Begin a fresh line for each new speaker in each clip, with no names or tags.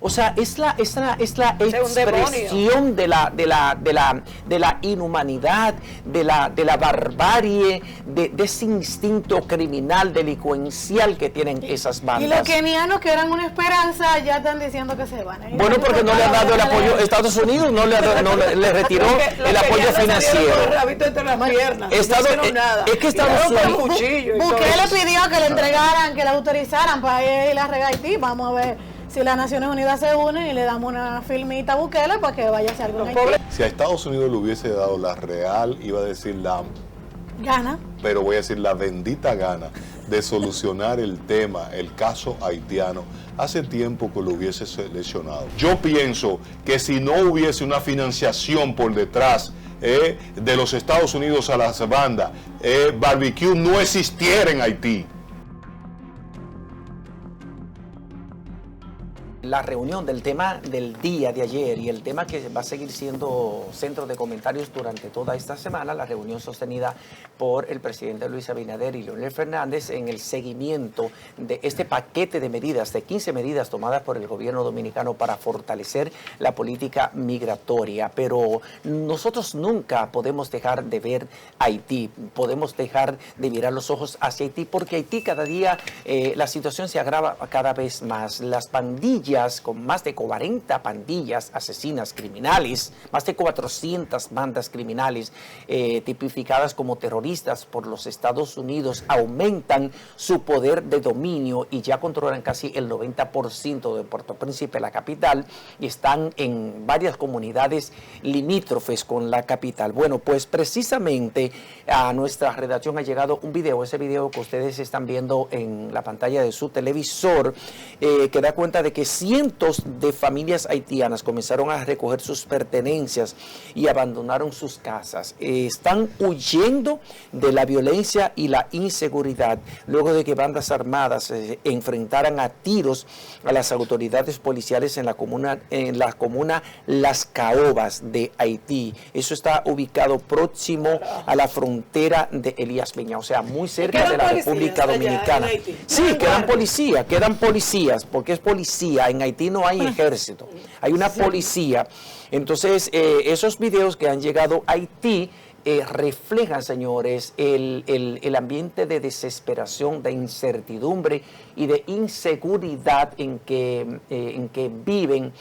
O sea, es la expresión de la inhumanidad, de la barbarie, de ese instinto criminal, delincuencial que tienen esas bandas.
Y los kenianos que eran una esperanza ya están diciendo que se van.
Bueno, porque no le han dado el apoyo, Estados Unidos no le retiró el apoyo financiero. Es que Estados Unidos...
Bukele pidió que le entregaran, que le autorizaran para ir a regar Haití. Vamos a ver si las Naciones Unidas se unen y le damos una filmita a Bukele para que vaya a hacer algo en Haití.
Si a Estados Unidos le hubiese dado la real, iba a decir la
gana,
pero voy a decir la bendita gana de solucionar el tema, el caso haitiano, hace tiempo que lo hubiese seleccionado. Yo pienso que si no hubiese una financiación por detrás de los Estados Unidos a las bandas, barbecue no existiera en Haití.
La reunión del tema del día de ayer y el tema que va a seguir siendo centro de comentarios durante toda esta semana, la reunión sostenida por el presidente Luis Abinader y Leonel Fernández en el seguimiento de este paquete de medidas, de 15 medidas tomadas por el gobierno dominicano para fortalecer la política migratoria. Pero nosotros nunca podemos dejar de ver Haití, podemos dejar de mirar los ojos hacia Haití, porque Haití cada día la situación se agrava cada vez más. Las pandillas, con más de 40 pandillas asesinas criminales, más de 400 bandas criminales tipificadas como terroristas por los Estados Unidos, aumentan su poder de dominio y ya controlan casi el 90% de Puerto Príncipe, la capital, y están en varias comunidades limítrofes con la capital. Bueno, pues precisamente a nuestra redacción ha llegado un video, ese video que ustedes están viendo en la pantalla de su televisor, que da cuenta de que cientos de familias haitianas comenzaron a recoger sus pertenencias y abandonaron sus casas. Están huyendo de la violencia y la inseguridad luego de que bandas armadas enfrentaran a tiros a las autoridades policiales en la comuna Las Caobas de Haití. Eso está ubicado próximo a la frontera de Elías Piña, o sea, muy cerca de la República Dominicana. Sí, quedan policías, porque es policía. En Haití no hay ejército, hay una policía. Entonces, esos videos que han llegado a Haití reflejan, señores, el ambiente de desesperación, de incertidumbre y de inseguridad en que viven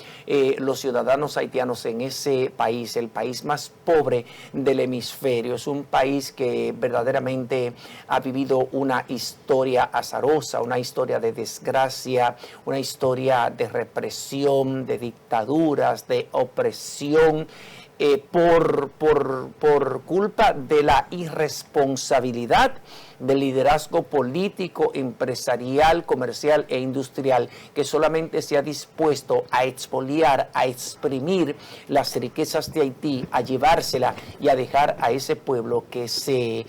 los ciudadanos haitianos en ese país, el país más pobre del hemisferio. Es un país que verdaderamente ha vivido una historia azarosa, una historia de desgracia, una historia de represión, de dictaduras, de opresión. Por culpa de la irresponsabilidad del liderazgo político, empresarial, comercial e industrial, que solamente se ha dispuesto a expoliar, a exprimir las riquezas de Haití, a llevársela y a dejar a ese pueblo que se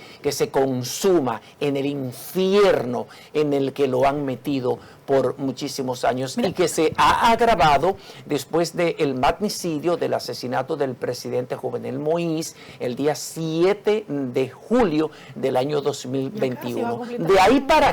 consuma en el infierno en el que lo han metido por muchísimos años y que se ha agravado después del magnicidio, del asesinato del presidente Jovenel Moïse el día 7 de julio del año 2021. De ahí para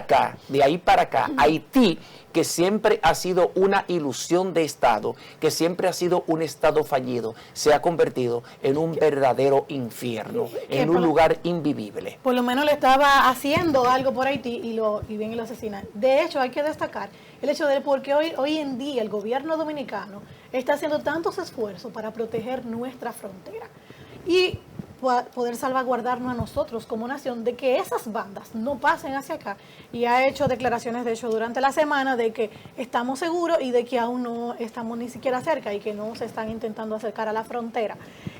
acá, Haití, que siempre ha sido una ilusión de Estado, que siempre ha sido un Estado fallido, se ha convertido en un verdadero infierno, en un lugar invivible.
Por lo menos le estaba haciendo algo por Haití y vienen y lo asesinan. De hecho, hay que destacar el hecho de porque hoy en día el gobierno dominicano está haciendo tantos esfuerzos para proteger nuestra frontera y poder salvaguardarnos a nosotros como nación de que esas bandas no pasen hacia acá, y ha hecho declaraciones de hecho durante la semana de que estamos seguros y de que aún no estamos ni siquiera cerca y que no se están intentando acercar a la frontera.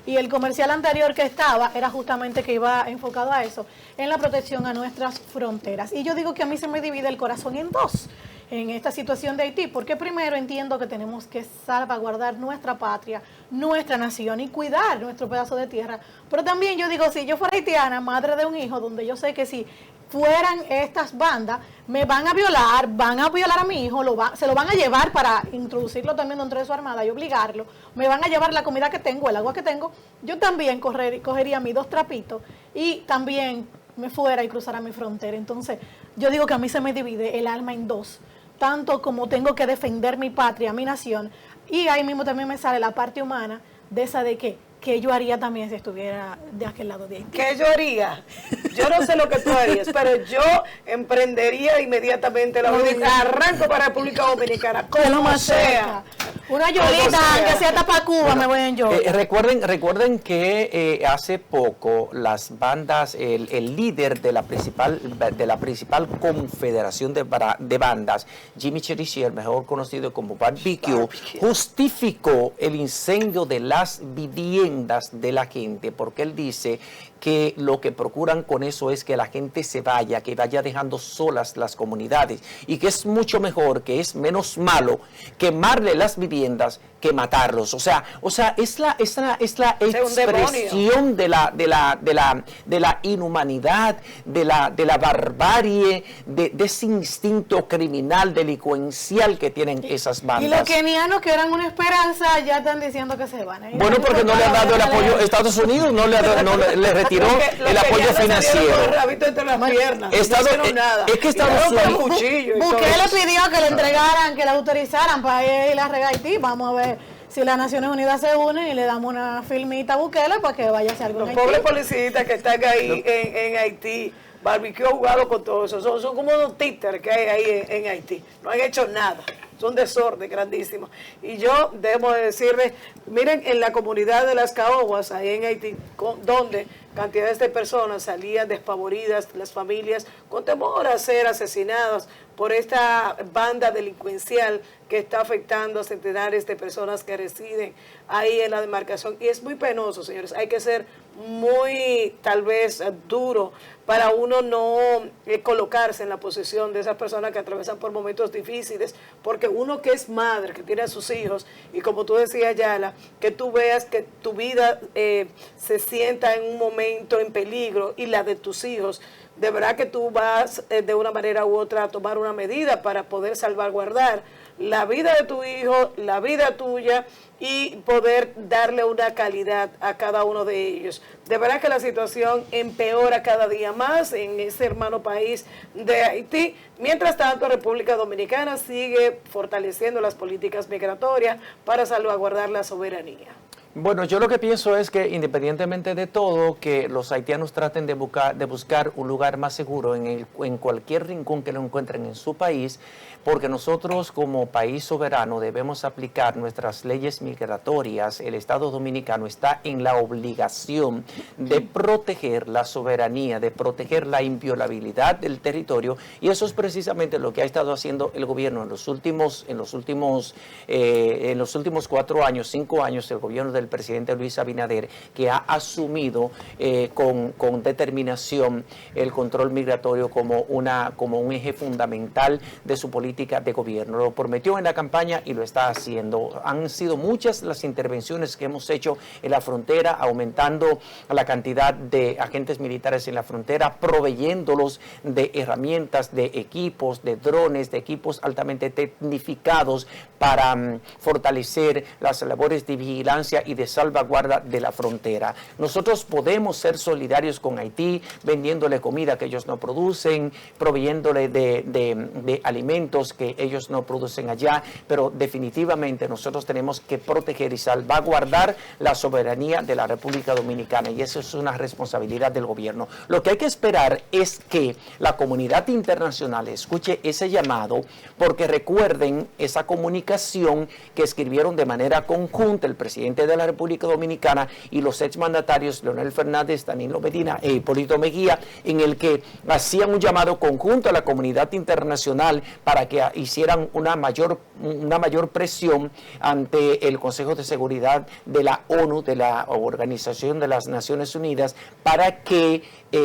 Y el comercial anterior que estaba era justamente que iba enfocado a eso, en la protección a nuestras fronteras. Y yo digo que a mí se me divide el corazón en dos en esta situación de Haití, porque primero entiendo que tenemos que salvaguardar nuestra patria, nuestra nación y cuidar nuestro pedazo de tierra, pero también yo digo, si yo fuera haitiana, madre de un hijo, donde yo sé que si fueran estas bandas, me van a violar a mi hijo, se lo van a llevar para introducirlo también dentro de su armada y obligarlo, me van a llevar la comida que tengo, el agua que tengo, yo también cogería mis 2 trapitos y también me fuera y cruzara mi frontera. Entonces, yo digo que a mí se me divide el alma en dos, tanto como tengo que defender mi patria, mi nación. Y ahí mismo también me sale la parte humana de esa de que yo haría también si estuviera de aquel lado de Haití.
¿Qué yo haría? Yo no sé lo que tú harías, pero yo emprendería inmediatamente la vida. Arranco para República Dominicana,
Es lo
como
más
sea.
cerca. Una llorita, aunque sea hasta para Cuba, me voy en yo.
Recuerden que hace poco las bandas, el líder de la principal confederación de bandas, Jimmy Cherizier, mejor conocido como Barbecue, justificó el incendio de las viviendas de la gente, porque él dice que lo que procuran con eso es que la gente se vaya, que vaya dejando solas las comunidades, y que es mucho mejor, que es menos malo quemarle las viviendas que matarlos. O sea, es la expresión de la inhumanidad, de la barbarie, de ese instinto criminal, delincuencial que tienen esas bandas.
Y los kenianos que eran una esperanza ya están diciendo que se van.
Bueno, porque no le han dado el apoyo. Estados Unidos no le retiró el apoyo financiero. Es que Estados Unidos...
Bukele pidió que le entregaran, que le autorizaran para ir a regar Haití. Vamos a ver si las Naciones Unidas se unen y le damos una filmita a Bukele para que vaya a hacer algo.
Los pobres policías que están ahí en Haití, Barbecue ha jugado con todo eso. Son como unos títeres que hay ahí en Haití. No han hecho nada. Son desorden grandísimo. Y yo debo decirles, miren, en la comunidad de las Caoguas, ahí en Haití, donde cantidades de personas salían despavoridas, las familias, con temor a ser asesinadas por esta banda delincuencial que está afectando a centenares de personas que residen ahí en la demarcación. Y es muy penoso, señores. Hay que ser muy, tal vez, duro para uno no colocarse en la posición de esas personas que atravesan por momentos difíciles, porque uno que es madre, que tiene a sus hijos, y como tú decías, Yala, que tú veas que tu vida se sienta en un momento en peligro, y la de tus hijos, de verdad que tú vas de una manera u otra a tomar una medida para poder salvaguardar la vida de tu hijo, la vida tuya, y poder darle una calidad a cada uno de ellos. De verdad que la situación empeora cada día más en ese hermano país de Haití. Mientras tanto, República Dominicana sigue fortaleciendo las políticas migratorias para salvaguardar la soberanía.
Bueno, yo lo que pienso es que, independientemente de todo, que los haitianos traten de buscar un lugar más seguro en cualquier rincón que lo encuentren en su país, porque nosotros como país soberano debemos aplicar nuestras leyes migratorias. El Estado Dominicano está en la obligación de proteger la soberanía, de proteger la inviolabilidad del territorio, y eso es precisamente lo que ha estado haciendo el gobierno en los últimos 4 años, 5 años, el gobierno del presidente Luis Abinader, que ha asumido con determinación el control migratorio como un eje fundamental de su política de gobierno. Lo prometió en la campaña y lo está haciendo. Han sido muchas las intervenciones que hemos hecho en la frontera, aumentando la cantidad de agentes militares en la frontera, proveyéndolos de herramientas, de equipos, de drones, de equipos altamente tecnificados para fortalecer las labores de vigilancia y de salvaguarda de la frontera. Nosotros podemos ser solidarios con Haití, vendiéndole comida que ellos no producen, proveyéndole de alimentos que ellos no producen allá, pero definitivamente nosotros tenemos que proteger y salvaguardar la soberanía de la República Dominicana, y eso es una responsabilidad del gobierno. Lo que hay que esperar es que la comunidad internacional escuche ese llamado, porque recuerden esa comunicación que escribieron de manera conjunta el presidente de la República Dominicana y los exmandatarios Leonel Fernández, Danilo Medina e Hipólito Mejía, en el que hacían un llamado conjunto a la comunidad internacional para que hicieran una mayor presión ante el Consejo de Seguridad de la ONU, de la Organización de las Naciones Unidas, para que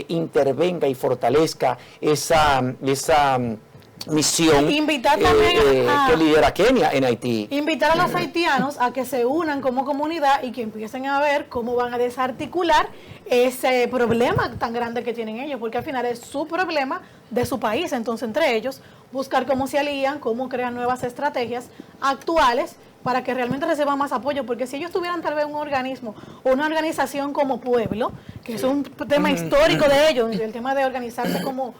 intervenga y fortalezca esa misión
invitar también
que lidera Kenia en Haití.
Invitar a los haitianos a que se unan como comunidad y que empiecen a ver cómo van a desarticular ese problema tan grande que tienen ellos, porque al final es su problema de su país. Entonces, entre ellos, buscar cómo se alían, cómo crean nuevas estrategias actuales para que realmente reciban más apoyo, porque si ellos tuvieran tal vez un organismo o una organización como pueblo, que es un tema histórico de ellos, el tema de organizarse como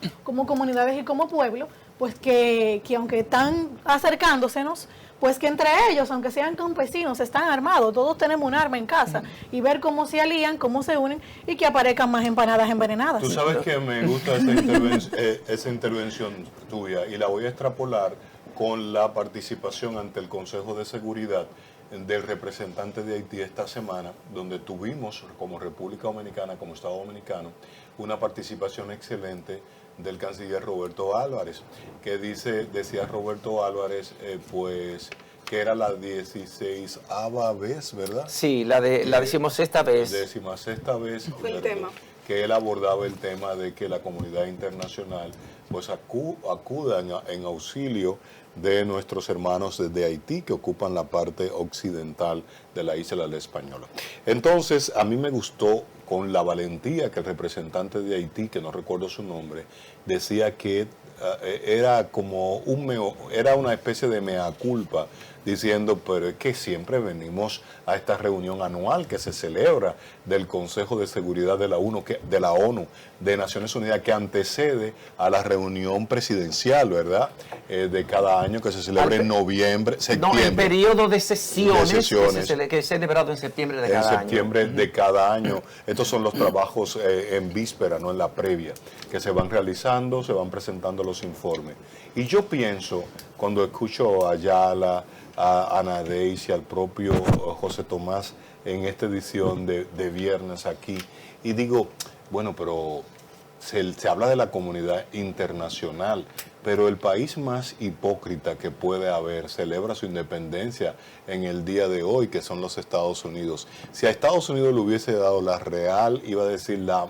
comunidades y como pueblo, pues que aunque están acercándosenos, pues que entre ellos, aunque sean campesinos, están armados, todos tenemos un arma en casa, y ver cómo se alían, cómo se unen, y que aparezcan más empanadas envenenadas.
Tú sabes que me gusta esa intervención tuya, y la voy a extrapolar con la participación ante el Consejo de Seguridad del representante de Haití esta semana, donde tuvimos como República Dominicana, como Estado Dominicano, una participación excelente del canciller Roberto Álvarez, que decía Roberto Álvarez, pues que era la 16ª vez, ¿verdad?
Sí, la 16ª vez.
16ª vez
Fue el tema.
que él abordaba el tema de que la comunidad internacional pues acuda en auxilio de nuestros hermanos de Haití que ocupan la parte occidental de la isla de la Española. Entonces, a mí me gustó con la valentía que el representante de Haití, que no recuerdo su nombre, decía que era como era una especie de mea culpa, diciendo, pero es que siempre venimos a esta reunión anual que se celebra del Consejo de Seguridad de la ONU, de Naciones Unidas, que antecede a la reunión presidencial, ¿verdad? De cada año que se celebra en noviembre, septiembre.
No, el periodo de sesiones,
sesiones.
que es celebrado en septiembre de cada año.
En septiembre de cada año. Estos son los trabajos en víspera, no en la previa, que se van realizando, se van presentando los informes. Y yo pienso, cuando escucho a Ayala, a Ana Deis y al propio José Tomás en esta edición de viernes aquí, y digo, bueno, pero se habla de la comunidad internacional, pero el país más hipócrita que puede haber celebra su independencia en el día de hoy, que son los Estados Unidos. Si a Estados Unidos le hubiese dado la real, iba a decir la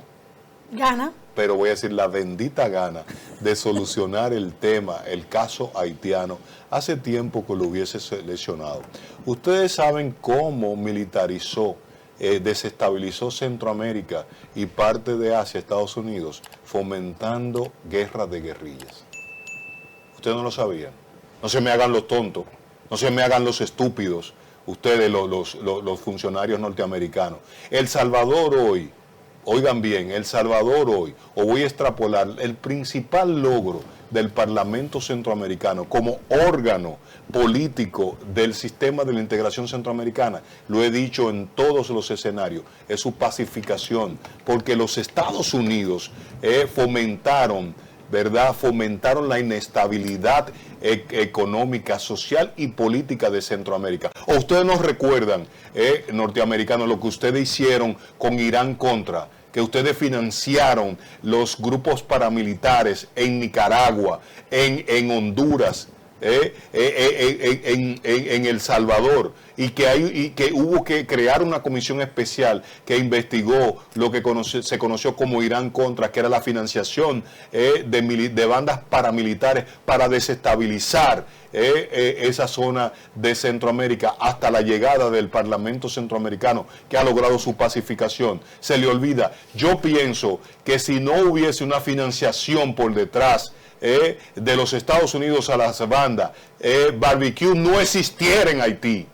Gana.
Pero voy a decir la bendita gana de solucionar el tema, el caso haitiano, hace tiempo que lo hubiese seleccionado. Ustedes saben cómo militarizó, desestabilizó Centroamérica y parte de Asia, Estados Unidos, fomentando guerra de guerrillas. Ustedes no lo sabían. No se me hagan los tontos, no se me hagan los estúpidos, ustedes los funcionarios norteamericanos. El Salvador hoy, oigan bien, El Salvador hoy, o voy a extrapolar, el principal logro del Parlamento Centroamericano como órgano político del sistema de la integración centroamericana, lo he dicho en todos los escenarios, es su pacificación, porque los Estados Unidos fomentaron, ¿verdad? Fomentaron la inestabilidad económica, social y política de Centroamérica. ¿O ustedes no recuerdan, norteamericanos, lo que ustedes hicieron con Irán contra? Que ustedes financiaron los grupos paramilitares en Nicaragua, en Honduras, en El Salvador, y que hubo que crear una comisión especial que investigó lo que se conoció como Irán Contra, que era la financiación de bandas paramilitares para desestabilizar esa zona de Centroamérica hasta la llegada del Parlamento Centroamericano, que ha logrado su pacificación. Se le olvida. Yo pienso que si no hubiese una financiación por detrás de los Estados Unidos a las bandas, barbecue no existiera en Haití.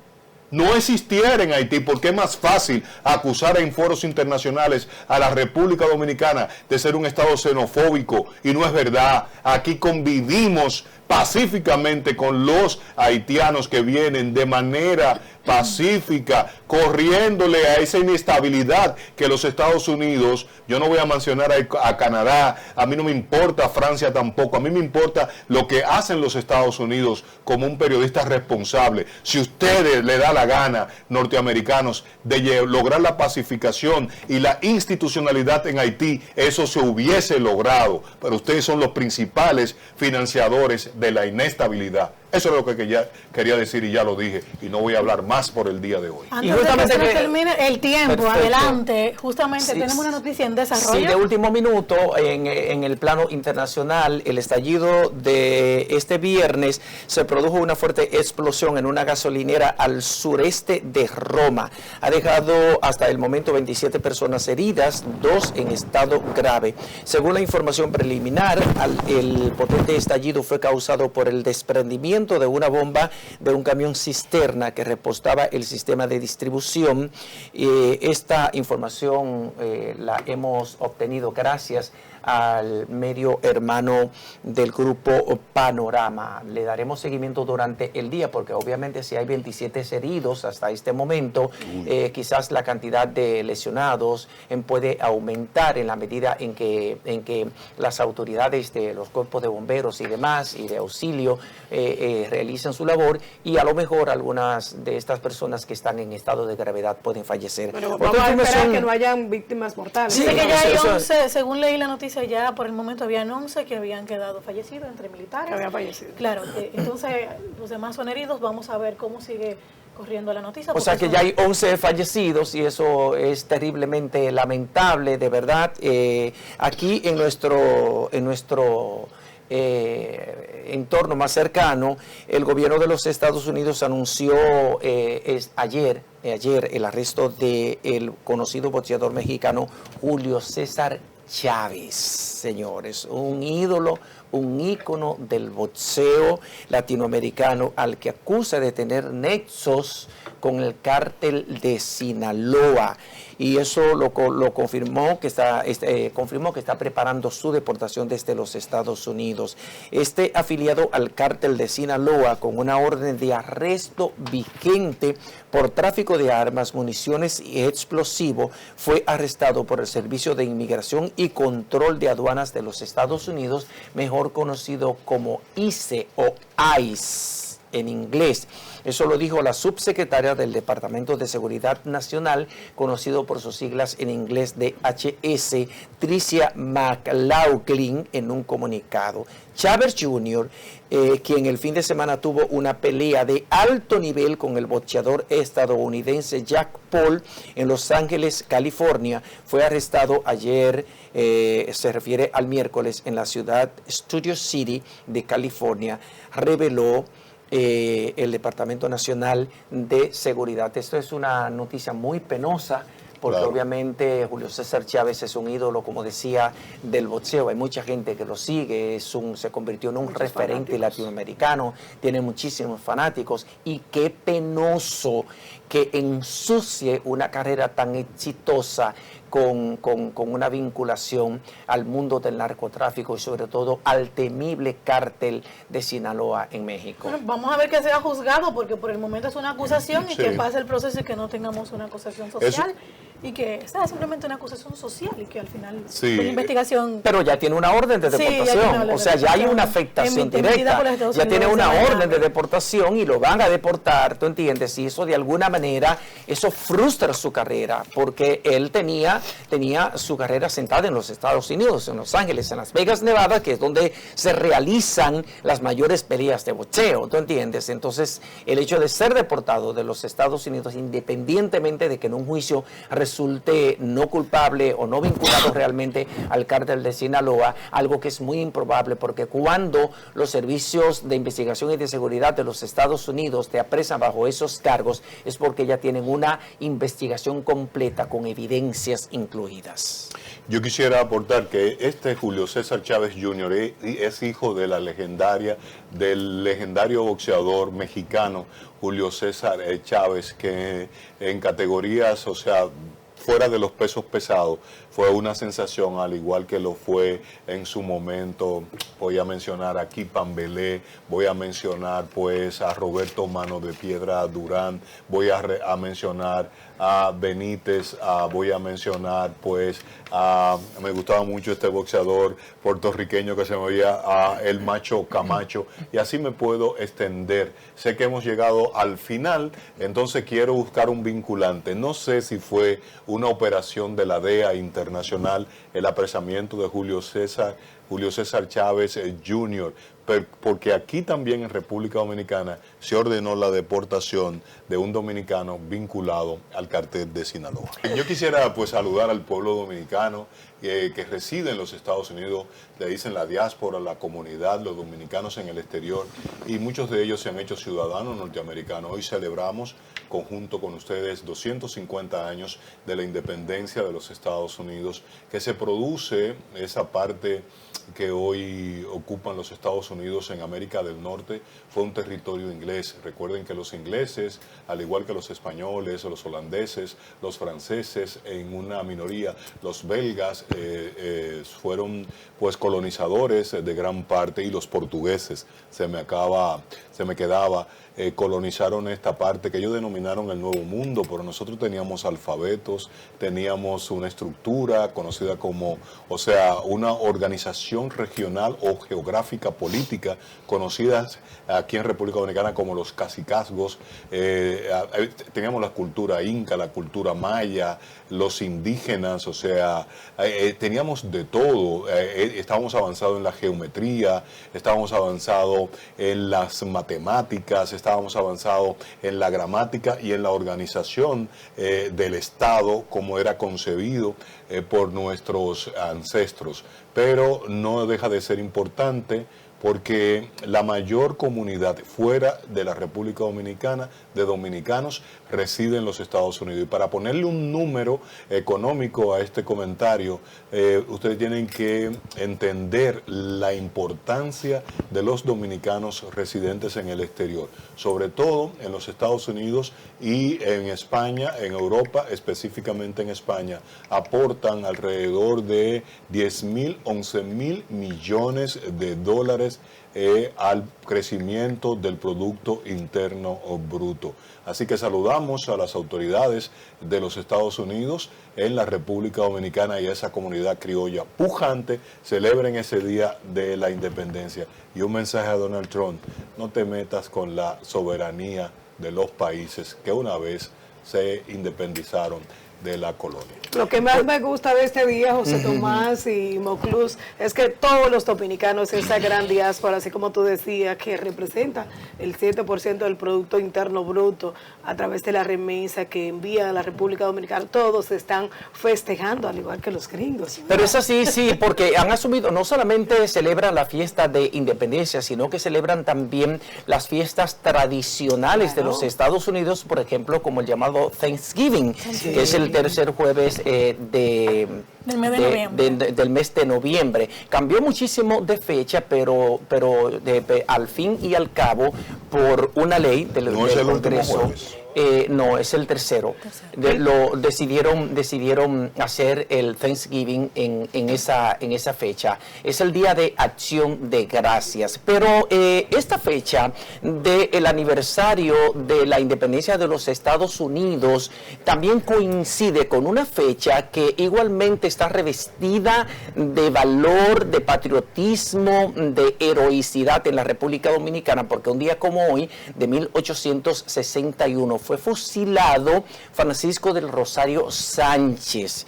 No existiera en Haití, porque es más fácil acusar en foros internacionales a la República Dominicana de ser un Estado xenofóbico, y no es verdad. Aquí convivimos pacíficamente con los haitianos que vienen de manera pacífica, corriéndole a esa inestabilidad que los Estados Unidos, yo no voy a mencionar a Canadá, a mí no me importa Francia tampoco, a mí me importa lo que hacen los Estados Unidos como un periodista responsable. Si ustedes le da la gana, norteamericanos, de lograr la pacificación y la institucionalidad en Haití, eso se hubiese logrado, pero ustedes son los principales financiadores de la inestabilidad. Eso es lo que quería decir, y ya lo dije, y no voy a hablar más por el día de hoy.
Antes de que se nos termine el tiempo, perfecto. Adelante, justamente sí, tenemos una noticia en desarrollo.
Sí, de último minuto, en el plano internacional, el estallido de este viernes, se produjo una fuerte explosión en una gasolinera al sureste de Roma. Ha dejado hasta el momento 27 personas heridas, 2 en estado grave. Según la información preliminar, el potente estallido fue causado por el desprendimiento de una bomba de un camión cisterna que repostaba el sistema de distribución. Esta información la hemos obtenido gracias al medio hermano del grupo Panorama. Le daremos seguimiento durante el día porque obviamente si hay 27 heridos hasta este momento, quizás la cantidad de lesionados puede aumentar en la medida en que las autoridades de los cuerpos de bomberos y demás y de auxilio realizan su labor, y a lo mejor algunas de estas personas que están en estado de gravedad pueden fallecer.
Bueno, vamos a esperar que no hayan víctimas mortales.
Dice que ya hay 11, según leí la noticia, ya por el momento habían 11 que habían quedado fallecidos entre militares.
Que habían fallecido.
Claro, entonces los demás son heridos. Vamos a ver cómo sigue corriendo la noticia.
O sea que ya hay 11 fallecidos y eso es terriblemente lamentable, de verdad. Aquí en nuestro entorno más cercano, el gobierno de los Estados Unidos anunció ayer el arresto del conocido boxeador mexicano Julio César Chávez, señores, un ídolo, un ícono del boxeo latinoamericano al que acusa de tener nexos con el cártel de Sinaloa, y eso lo confirmó que está preparando su deportación desde los Estados Unidos. Este afiliado al cártel de Sinaloa, con una orden de arresto vigente por tráfico de armas, municiones y explosivos, fue arrestado por el Servicio de Inmigración y Control de Aduanas de los Estados Unidos, mejor conocido como ICE o ICE en inglés. Eso lo dijo la subsecretaria del Departamento de Seguridad Nacional, conocido por sus siglas en inglés DHS, Tricia McLaughlin, en un comunicado. Chávez Jr., quien el fin de semana tuvo una pelea de alto nivel con el boxeador estadounidense Jack Paul en Los Ángeles, California, fue arrestado ayer, se refiere al miércoles, en la ciudad Studio City de California, reveló el Departamento Nacional de Seguridad. Esto es una noticia muy penosa porque claro, obviamente Julio César Chávez es un ídolo, como decía, del boxeo. Hay mucha gente que lo sigue, se convirtió en un referente latinoamericano, tiene muchísimos fanáticos, y qué penoso que ensucie una carrera tan exitosa con una vinculación al mundo del narcotráfico y sobre todo al temible cártel de Sinaloa en México.
Bueno, vamos a ver que sea juzgado, porque por el momento es una acusación y que pase el proceso y que no tengamos una acusación social. Y que sea simplemente una acusación social y que al final una investigación...
Pero ya tiene una orden de deportación, o sea, ya hay una afectación directa, ya tiene una orden de deportación y lo van a deportar, ¿tú entiendes? Y eso de alguna manera, eso frustra su carrera, porque él tenía su carrera sentada en los Estados Unidos, en Los Ángeles, en Las Vegas, Nevada, que es donde se realizan las mayores peleas de boxeo, ¿tú entiendes? Entonces, el hecho de ser deportado de los Estados Unidos, independientemente de que en un juicio resulte no culpable o no vinculado realmente al cártel de Sinaloa, algo que es muy improbable, porque cuando los servicios de investigación y de seguridad de los Estados Unidos te apresan bajo esos cargos, es porque ya tienen una investigación completa con evidencias incluidas.
Yo quisiera aportar que este Julio César Chávez Jr. es hijo de del legendario boxeador mexicano Julio César Chávez, que en categorías, o sea, fuera de los pesos pesados, fue una sensación, al igual que lo fue en su momento. Voy a mencionar aquí Pambelé, voy a mencionar pues a Roberto Mano de Piedra Durán, voy a mencionar a Benítez, voy a mencionar pues me gustaba mucho este boxeador puertorriqueño que se me veía, el Macho Camacho, y así me puedo extender. Sé que hemos llegado al final, entonces quiero buscar un vinculante. No sé si fue una operación de la DEA internacional el apresamiento de Julio César Chávez Jr., porque aquí también en República Dominicana se ordenó la deportación de un dominicano vinculado al cartel de Sinaloa. Yo quisiera pues saludar al pueblo dominicano que reside en los Estados Unidos, le dicen la diáspora, la comunidad, los dominicanos en el exterior, y muchos de ellos se han hecho ciudadanos norteamericanos. Hoy celebramos conjunto con ustedes 250 años de la independencia de los Estados Unidos, que se produce esa parte que hoy ocupan los Estados Unidos Unidos en América del Norte fue un territorio inglés. Recuerden que los ingleses, al igual que los españoles, los holandeses, los franceses, en una minoría, los belgas, fueron pues colonizadores de gran parte, y los portugueses, se me quedaba, colonizaron esta parte que ellos denominaron el Nuevo Mundo, pero nosotros teníamos alfabetos, teníamos una estructura conocida como, o sea, una organización regional o geográfica política conocidas aquí en República Dominicana como los cacicazgos. Teníamos la cultura inca, la cultura maya, los indígenas, o sea, teníamos de todo. Estábamos avanzados en la geometría, estábamos avanzados en las matemáticas, estábamos avanzados en la gramática y en la organización del Estado como era concebido por nuestros ancestros. Pero no deja de ser importante, porque la mayor comunidad fuera de la República Dominicana de dominicanos reside en los Estados Unidos. Y para ponerle un número económico a este comentario, ustedes tienen que entender la importancia de los dominicanos residentes en el exterior, sobre todo en los Estados Unidos y en España, en Europa, específicamente en España, aportan alrededor de 10.000, 11.000 millones de dólares al crecimiento del Producto Interno Bruto. Así que saludamos a las autoridades de los Estados Unidos en la República Dominicana y a esa comunidad criolla pujante. Celebren ese día de la independencia. Y un mensaje a Donald Trump: no te metas con la soberanía de los países que una vez se independizaron de la colonia.
Lo que más me gusta de este día, José Tomás y Moclús, es que todos los dominicanos, esa gran diáspora, así como tú decías, que representa el 7% del Producto Interno Bruto a través de la remesa que envía a la República Dominicana, todos están festejando, al igual que los gringos, ¿verdad?
Pero es así, sí, porque han asumido, no solamente celebran la fiesta de independencia, sino que celebran también las fiestas tradicionales de los Estados Unidos, por ejemplo, como el llamado Thanksgiving, que es el tercer jueves del mes de noviembre. Cambió muchísimo de fecha, pero al fin y al cabo, por una ley del Congreso. No, es el tercero. Decidieron hacer el Thanksgiving en esa fecha. Es el Día de Acción de Gracias. Pero esta fecha del aniversario de la independencia de los Estados Unidos también coincide con una fecha que igualmente está revestida de valor, de patriotismo, de heroicidad en la República Dominicana, porque un día como hoy, de 1861, fue fusilado Francisco del Rosario Sánchez,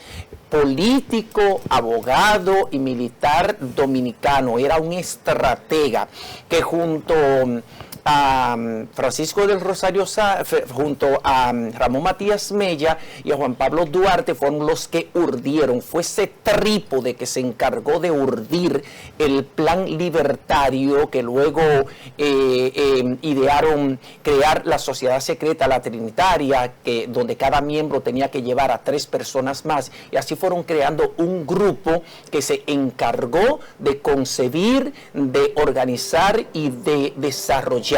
político, abogado y militar dominicano. Era un estratega que junto a Francisco del Rosario, junto a Ramón Matías Mella y a Juan Pablo Duarte, fueron los que urdieron. Fue ese trípode que se encargó de urdir el plan libertario que luego idearon crear la sociedad secreta, la Trinitaria, donde cada miembro tenía que llevar a 3 personas más, y así fueron creando un grupo que se encargó de concebir, de organizar y de desarrollar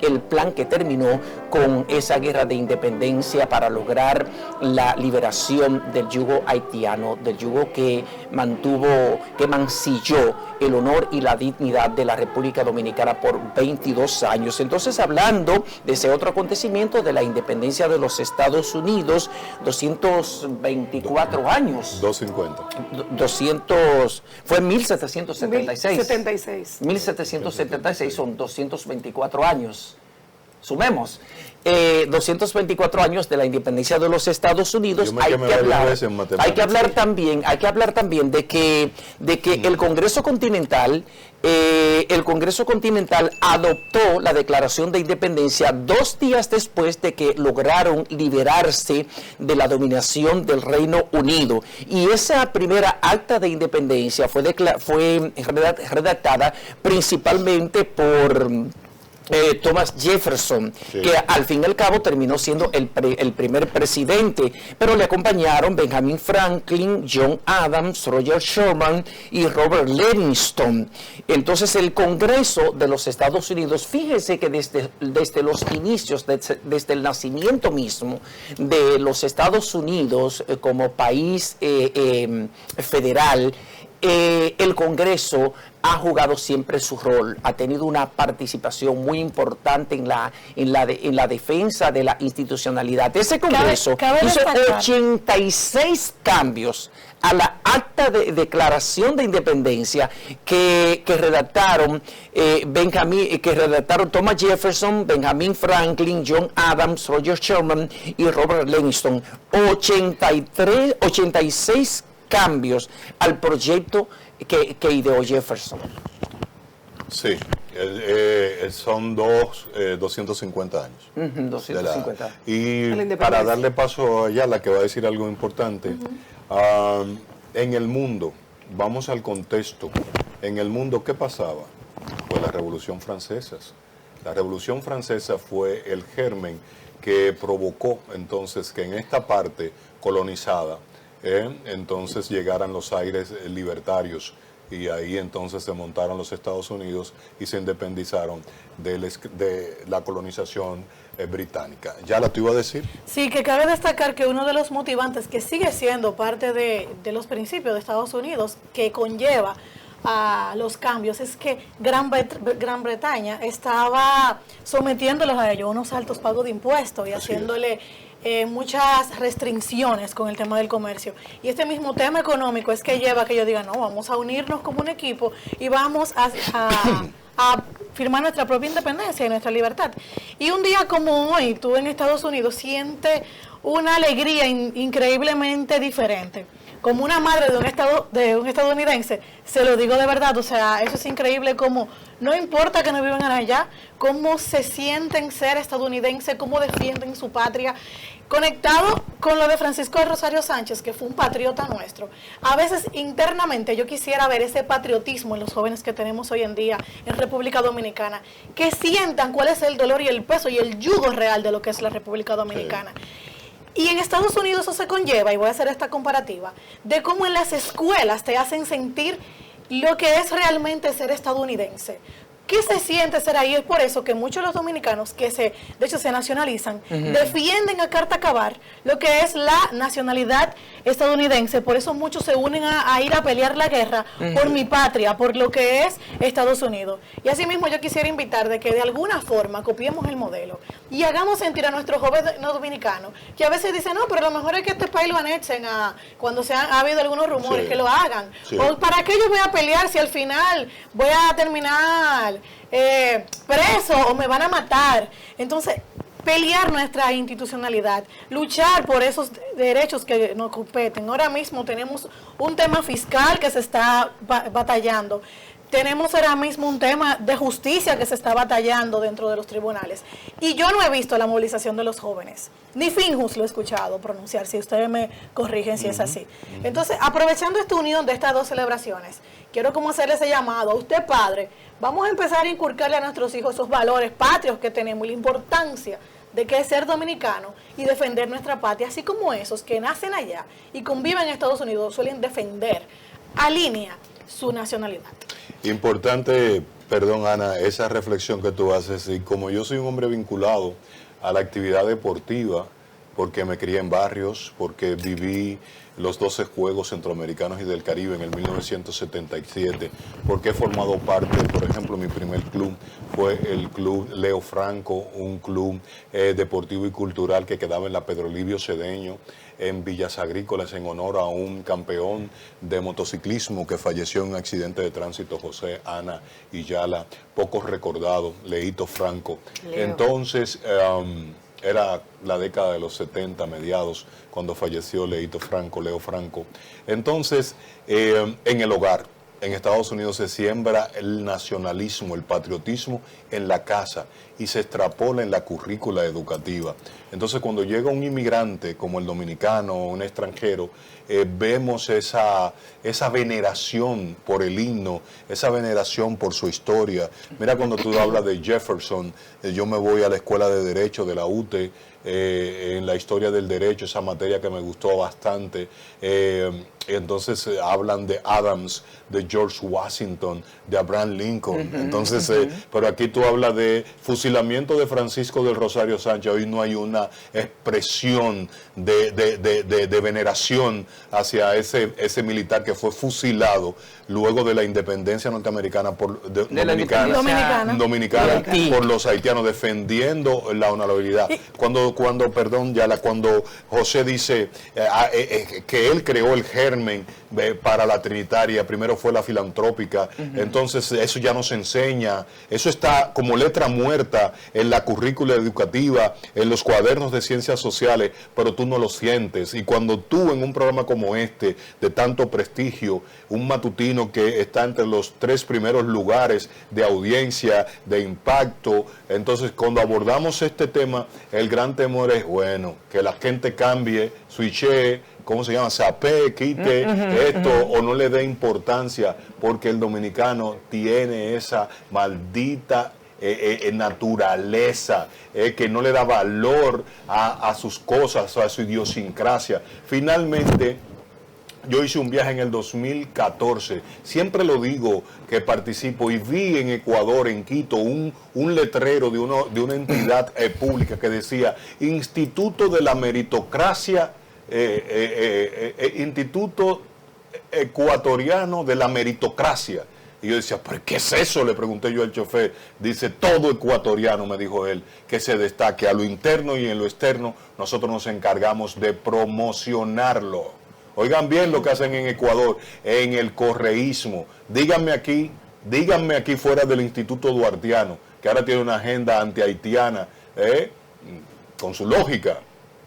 el plan que terminó con esa guerra de independencia para lograr la liberación del yugo haitiano, del yugo que mancilló el honor y la dignidad de la República Dominicana por 22 años. Entonces, hablando de ese otro acontecimiento de la independencia de los Estados Unidos, 224 años. 250. Fue en 1776. 1776 son 224 años. Sumemos. 224 años de la independencia de los Estados Unidos. Hay que hablar también de que el Congreso Continental adoptó la Declaración de Independencia 2 días después de que lograron liberarse de la dominación del Reino Unido. Y esa primera acta de independencia fue redactada principalmente por Thomas Jefferson,
sí,
que al fin y al cabo terminó siendo el primer presidente, pero le acompañaron Benjamin Franklin, John Adams, Roger Sherman y Robert Livingston. Entonces el Congreso de los Estados Unidos, fíjese que desde los inicios, desde el nacimiento mismo de los Estados Unidos como país federal, el Congreso ha jugado siempre su rol, ha tenido una participación muy importante en la defensa de la institucionalidad. Ese Congreso hizo 86 cambios a la acta de declaración de independencia que redactaron Thomas Jefferson, Benjamin Franklin, John Adams, Roger Sherman y Robert Livingston. 86 cambios al proyecto que ideó Jefferson.
Sí, son 250 años.
250.
Y para darle paso a Ayala, que va a decir algo importante, en el mundo, vamos al contexto, en el mundo, ¿qué pasaba? Pues la Revolución Francesa. La Revolución Francesa fue el germen que provocó entonces que en esta parte colonizada, entonces llegaran los aires libertarios y ahí entonces se montaron los Estados Unidos y se independizaron de la colonización británica. ¿Ya la te iba a decir?
Sí, que cabe destacar que uno de los motivantes que sigue siendo parte de los principios de Estados Unidos que conlleva a los cambios es que Gran Bretaña estaba sometiéndolos a ellos unos altos pagos de impuestos y haciéndole muchas restricciones con el tema del comercio. Y este mismo tema económico es que lleva a que yo diga, no, vamos a unirnos como un equipo y vamos a firmar nuestra propia independencia y nuestra libertad. Y un día como hoy, tú en Estados Unidos sientes una alegría increíblemente diferente. Como una madre de un estadounidense, se lo digo de verdad, o sea, eso es increíble como, no importa que no vivan allá, cómo se sienten ser estadounidenses, cómo defienden su patria, conectado con lo de Francisco de Rosario Sánchez, que fue un patriota nuestro. A veces internamente yo quisiera ver ese patriotismo en los jóvenes que tenemos hoy en día en República Dominicana, que sientan cuál es el dolor y el peso y el yugo real de lo que es la República Dominicana. Sí. Y en Estados Unidos eso se conlleva, y voy a hacer esta comparativa, de cómo en las escuelas te hacen sentir lo que es realmente ser estadounidense. ¿Qué se siente ser ahí? Es por eso que muchos de los dominicanos que de hecho se nacionalizan, defienden a carta cabal lo que es la nacionalidad estadounidense. Por eso muchos se unen a ir a pelear la guerra por mi patria, por lo que es Estados Unidos. Y asimismo yo quisiera invitar de que de alguna forma copiemos el modelo y hagamos sentir a nuestros jóvenes no dominicanos, que a veces dicen, no, pero lo mejor es que este país lo anexen cuando ha habido algunos rumores, que lo hagan. Sí. O ¿para qué yo voy a pelear si al final voy a terminar preso o me van a matar? Entonces, pelear nuestra institucionalidad, luchar por esos derechos que nos competen. Ahora mismo tenemos un tema fiscal que se está batallando. Tenemos ahora mismo un tema de justicia que se está batallando dentro de los tribunales. Y yo no he visto la movilización de los jóvenes. Ni Finjus lo he escuchado pronunciar, si ustedes me corrigen si es así. Entonces, aprovechando esta unión de estas dos celebraciones, quiero como hacerle ese llamado a usted, padre. Vamos a empezar a inculcarle a nuestros hijos esos valores patrios que tenemos y la importancia de que es ser dominicano y defender nuestra patria, así como esos que nacen allá y conviven en Estados Unidos suelen defender a línea su nacionalidad.
Importante, perdón Ana, esa reflexión que tú haces, y como yo soy un hombre vinculado a la actividad deportiva, porque me crié en barrios, porque viví los 12 Juegos Centroamericanos y del Caribe en el 1977, porque he formado parte, por ejemplo, mi primer club fue el Club Leo Franco, un club deportivo y cultural que quedaba en la Pedro Livio Cedeño, en Villas Agrícolas, en honor a un campeón de motociclismo que falleció en un accidente de tránsito, José Ana Yala, poco recordado, Leito Franco. Leo. Entonces, era la década de los 70, mediados, cuando falleció Leo Franco. Entonces, en el hogar, en Estados Unidos se siembra el nacionalismo, el patriotismo en la casa y se extrapola en la currícula educativa. Entonces, cuando llega un inmigrante como el dominicano o un extranjero, vemos esa veneración por el himno, esa veneración por su historia. Mira, cuando tú hablas de Jefferson, yo me voy a la Escuela de Derecho de la UTE, en la historia del derecho, esa materia que me gustó bastante. Entonces hablan de Adams, de George Washington, de Abraham Lincoln. Entonces, pero aquí tú hablas de fusilamiento de Francisco del Rosario Sánchez. Hoy no hay una expresión de veneración hacia ese militar que fue fusilado luego de la independencia norteamericana dominicana por los haitianos, defendiendo la honorabilidad. Cuando José dice que él creó el germen para la trinitaria, primero fue la filantrópica, entonces eso ya no se enseña, eso está como letra muerta en la currícula educativa, en los cuadernos de ciencias sociales, pero tú no lo sientes. Y cuando tú en un programa como este, de tanto prestigio, un matutino que está entre los 3 primeros lugares de audiencia, de impacto, entonces cuando abordamos este tema, el gran temor es, bueno, que la gente cambie, switche, ¿cómo se llama? Sapé, quite esto o no le dé importancia, porque el dominicano tiene esa maldita naturaleza que no le da valor a sus cosas, a su idiosincrasia. Finalmente, yo hice un viaje en el 2014, siempre lo digo que participo, y vi en Ecuador, en Quito, un letrero de una entidad pública que decía Instituto de la Meritocracia, Instituto Ecuatoriano de la Meritocracia. Y yo decía, ¿pero qué es eso? Le pregunté yo al chofer. Dice, todo ecuatoriano, me dijo él, que se destaque a lo interno y en lo externo, nosotros nos encargamos de promocionarlo. Oigan bien lo que hacen en Ecuador, en el correísmo. Díganme aquí fuera del Instituto Duartiano, que ahora tiene una agenda anti-haitiana, con su lógica,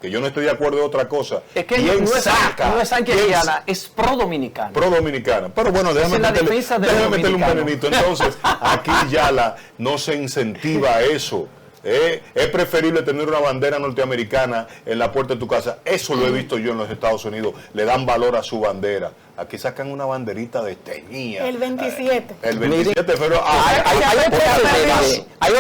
que yo no estoy de acuerdo de otra cosa.
Es que no es anti-haitiana, es pro-dominicana.
Pro-dominicana. Pero bueno, déjame meterle un venenito. Entonces, aquí ya no se incentiva eso. Es preferible tener una bandera norteamericana en la puerta de tu casa. Eso lo he visto yo en los Estados Unidos. Le dan valor a su bandera. Aquí sacan una banderita de teñía.
El 27.
El 27, pero
hay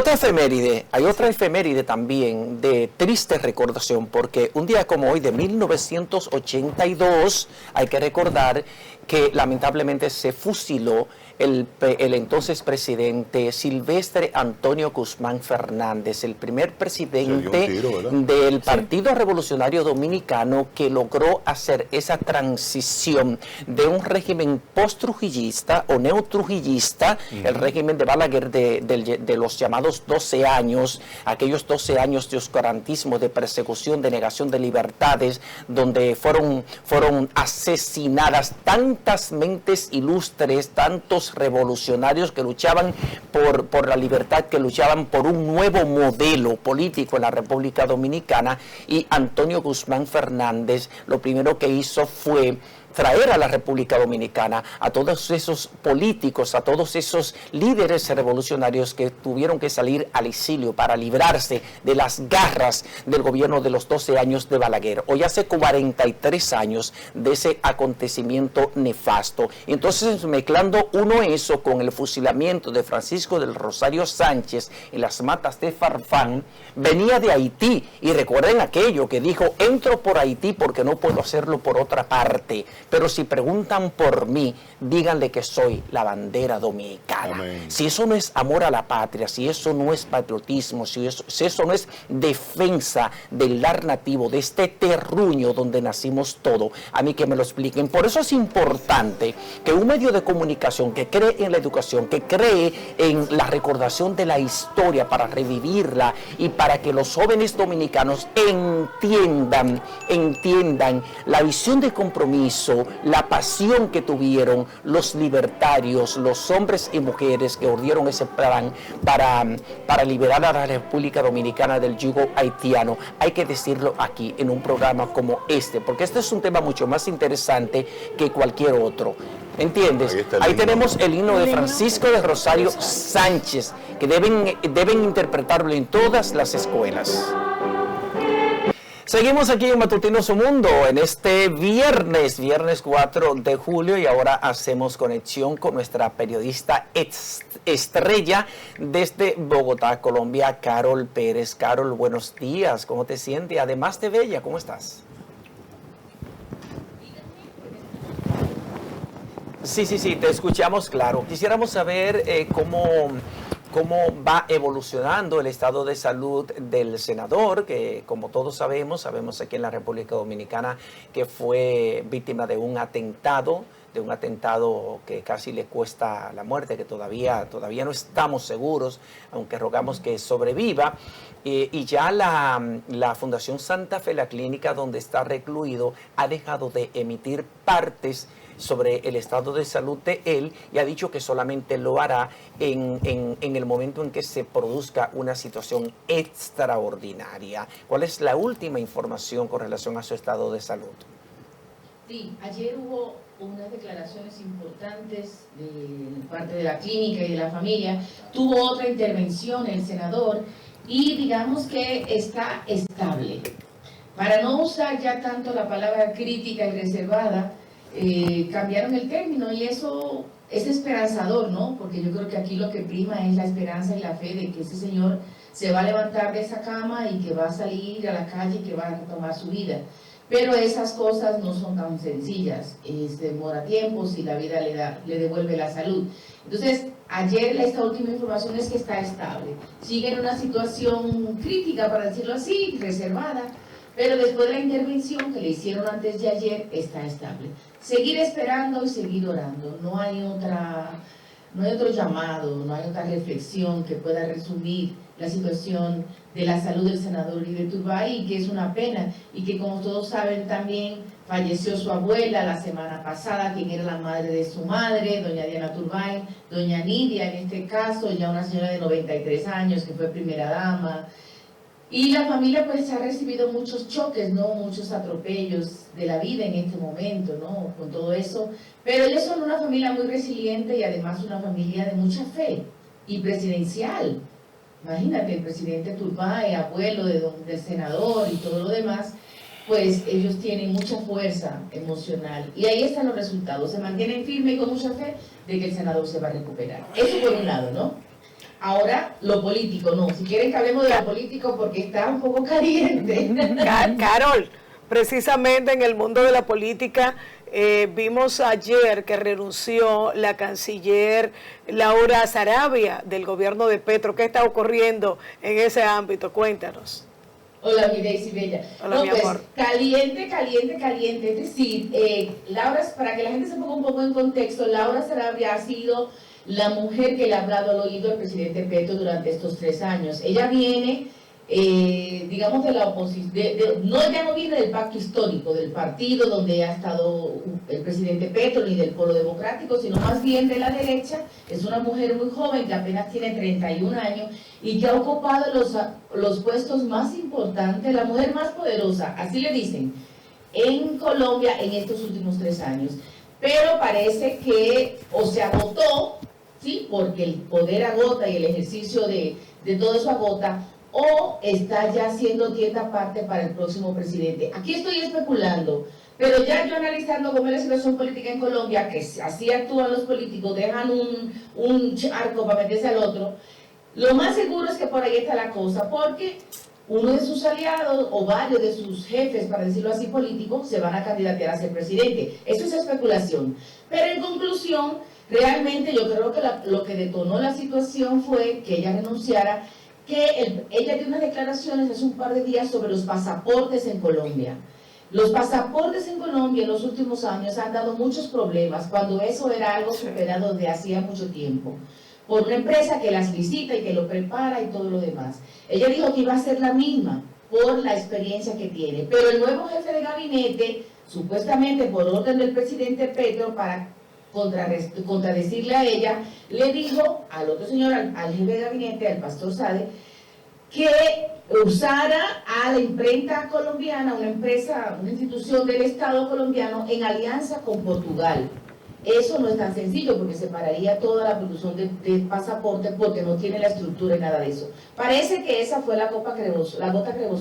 otra efeméride también de triste recordación, porque un día como hoy de 1982 hay que recordar que lamentablemente se fusiló el entonces presidente Silvestre Antonio Guzmán Fernández, el primer presidente del Partido Revolucionario Dominicano que logró hacer esa transición de un régimen post-trujillista o neotrujillista, el régimen de Balaguer de los llamados 12 años, aquellos 12 años de oscurantismo, de persecución, de negación de libertades, donde fueron asesinadas tantas mentes ilustres, tantos revolucionarios que luchaban por la libertad, que luchaban por un nuevo modelo político en la República Dominicana. Y Antonio Guzmán Fernández lo primero que hizo fue traer a la República Dominicana a todos esos políticos, a todos esos líderes revolucionarios que tuvieron que salir al exilio para librarse de las garras del gobierno de los 12 años de Balaguer. Hoy hace 43 años de ese acontecimiento nefasto. Entonces, mezclando uno eso con el fusilamiento de Francisco del Rosario Sánchez en las matas de Farfán, venía de Haití. Y recuerden aquello que dijo, entro por Haití porque no puedo hacerlo por otra parte. Pero si preguntan por mí, díganle que soy la bandera dominicana.
Amén.
Si eso no es amor a la patria, si eso no es patriotismo, si eso no es defensa del lar nativo, de este terruño donde nacimos todos, a mí que me lo expliquen. Por eso es importante que un medio de comunicación que cree en la educación, que cree en la recordación de la historia para revivirla y para que los jóvenes dominicanos entiendan la visión de compromiso, la pasión que tuvieron los libertarios, los hombres y mujeres que urdieron ese plan para liberar a la República Dominicana del yugo haitiano. Hay que decirlo aquí en un programa como este, porque este es un tema mucho más interesante que cualquier otro. ¿Entiendes? Ahí tenemos el himno de Francisco de Rosario Sánchez, que deben interpretarlo en todas las escuelas. Seguimos aquí en Matutino Su Mundo en este viernes 4 de julio, y ahora hacemos conexión con nuestra periodista estrella desde Bogotá, Colombia, Carol Pérez. Carol, buenos días, ¿cómo te sientes? Además de bella, ¿cómo estás? Sí, te escuchamos claro. Quisiéramos saber cómo va evolucionando el estado de salud del senador, que como todos sabemos aquí en la República Dominicana que fue víctima de un atentado que casi le cuesta la muerte, que todavía no estamos seguros, aunque rogamos que sobreviva. Y ya la Fundación Santa Fe, la clínica donde está recluido, ha dejado de emitir partes sobre el estado de salud de él, y ha dicho que solamente lo hará en el momento en que se produzca una situación extraordinaria. ¿Cuál es la última información con relación a su estado de salud?
Sí, ayer hubo unas declaraciones importantes de parte de la clínica y de la familia. Tuvo otra intervención el senador y digamos que está estable. Para no usar ya tanto la palabra crítica y reservada, cambiaron el término, y eso es esperanzador, ¿no? Porque yo creo que aquí lo que prima es la esperanza y la fe de que ese señor se va a levantar de esa cama y que va a salir a la calle y que va a retomar su vida. Pero esas cosas no son tan sencillas, demora tiempo si la vida le devuelve la salud. Entonces, ayer esta última información es que está estable. Sigue en una situación crítica, para decirlo así, reservada, pero después de la intervención que le hicieron antes de ayer, está estable. Seguir esperando y seguir orando. No hay otro llamado, no hay otra reflexión que pueda resumir la situación de la salud del senador Líder Turbay, y que es una pena, y que como todos saben también falleció su abuela la semana pasada, quien era la madre de su madre, doña Diana Turbay, doña Nidia en este caso, ya una señora de 93 años que fue primera dama. Y la familia pues ha recibido muchos choques, ¿no? Muchos atropellos de la vida en este momento, ¿no? Con todo eso. Pero ellos son una familia muy resiliente y además una familia de mucha fe y presidencial. Imagínate, el presidente Turbay, abuelo del senador y todo lo demás, pues ellos tienen mucha fuerza emocional. Y ahí están los resultados. Se mantienen firmes y con mucha fe de que el senador se va a recuperar. Eso por un lado, ¿no? Ahora, lo político, no. Si quieren que hablemos de lo político porque está un poco caliente.
Carol, precisamente en el mundo de la política, vimos ayer que renunció la canciller Laura Sarabia del gobierno de Petro. ¿Qué está ocurriendo en ese ámbito? Cuéntanos.
Hola, mi Daisy Bella.
Hola,
no,
mi
pues,
amor.
caliente. Es decir, Laura, para que la gente se ponga un poco en contexto, Laura Sarabia ha sido la mujer que le ha hablado al oído al presidente Petro durante estos 3 años. Ella viene, digamos, de la oposición, ella no viene del pacto histórico, del partido donde ha estado el presidente Petro, ni del Polo Democrático, sino más bien de la derecha. Es una mujer muy joven que apenas tiene 31 años y que ha ocupado los puestos más importantes, la mujer más poderosa, así le dicen, en Colombia en estos últimos 3 años. Pero parece que o se agotó, ¿sí? Porque el poder agota y el ejercicio de todo eso agota, o está ya haciendo tienda aparte para el próximo presidente. Aquí estoy especulando, pero ya yo analizando cómo es la situación política en Colombia, que así actúan los políticos, dejan un arco para meterse al otro, lo más seguro es que por ahí está la cosa, porque uno de sus aliados o varios de sus jefes, para decirlo así, políticos, se van a candidatear a ser presidente. Eso es especulación. Pero en conclusión, realmente yo creo que lo que detonó la situación fue que ella renunciara, que ella dio unas declaraciones hace un par de días sobre los pasaportes en Colombia. Los pasaportes en Colombia en los últimos años han dado muchos problemas, cuando eso era algo superado de hacía mucho tiempo, por una empresa que las visita y que lo prepara y todo lo demás. Ella dijo que iba a ser la misma por la experiencia que tiene, pero el nuevo jefe de gabinete, supuestamente por orden del presidente Petro, para contradecirle a ella, le dijo al otro señor, al jefe de gabinete, al pastor Sade, que usara a la imprenta colombiana, una empresa, una institución del Estado colombiano, en alianza con Portugal. Eso no es tan sencillo porque se pararía toda la producción de pasaportes porque no tiene la estructura y nada de eso. Parece que esa fue la gota que rebosó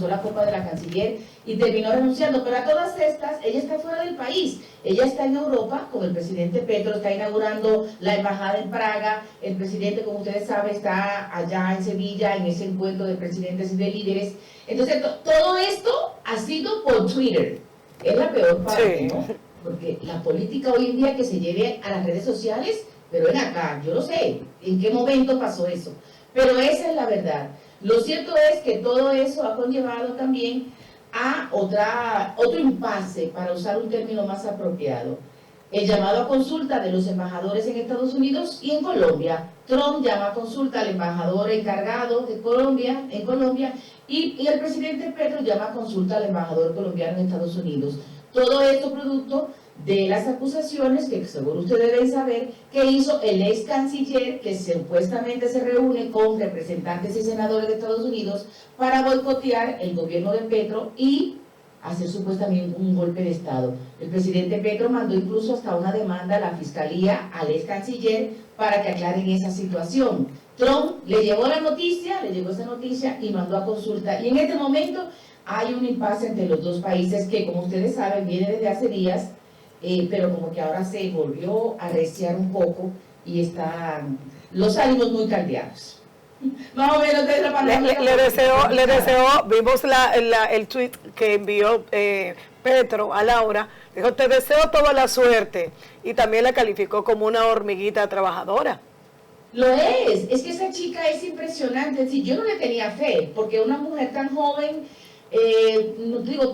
la copa de la canciller y terminó renunciando, pero a todas estas, ella está fuera del país. Ella está en Europa con el presidente Petro, está inaugurando la embajada en Praga, el presidente, como ustedes saben, está allá en Sevilla en ese encuentro de presidentes y de líderes. Entonces, todo esto ha sido por Twitter. Es la peor parte, ¿no? Porque la política hoy en día que se lleve a las redes sociales, pero ven acá, yo no sé en qué momento pasó eso, pero esa es la verdad. Lo cierto es que todo eso ha conllevado también a otro impasse, para usar un término más apropiado, el llamado a consulta de los embajadores en Estados Unidos y en Colombia. Trump llama a consulta al embajador encargado de Colombia, en Colombia, y el presidente Petro llama a consulta al embajador colombiano en Estados Unidos. Todo esto producto de las acusaciones que seguro ustedes deben saber que hizo el ex canciller, que supuestamente se reúne con representantes y senadores de Estados Unidos para boicotear el gobierno de Petro y hacer supuestamente un golpe de Estado. El presidente Petro mandó incluso hasta una demanda a la fiscalía, al ex canciller, para que aclaren esa situación. Trump le llegó esa noticia y mandó a consulta. Y en este momento hay un impasse entre los dos países que, como ustedes saben, viene desde hace días, pero como que ahora se volvió a arreciar un poco y están los ánimos muy caldeados. Más o menos de la palabra.
Le deseo, vimos el tweet que envió Petro a Laura, dijo, te deseo toda la suerte, y también la calificó como una hormiguita trabajadora.
Lo es que esa chica es impresionante. Sí, yo no le tenía fe, porque una mujer tan joven,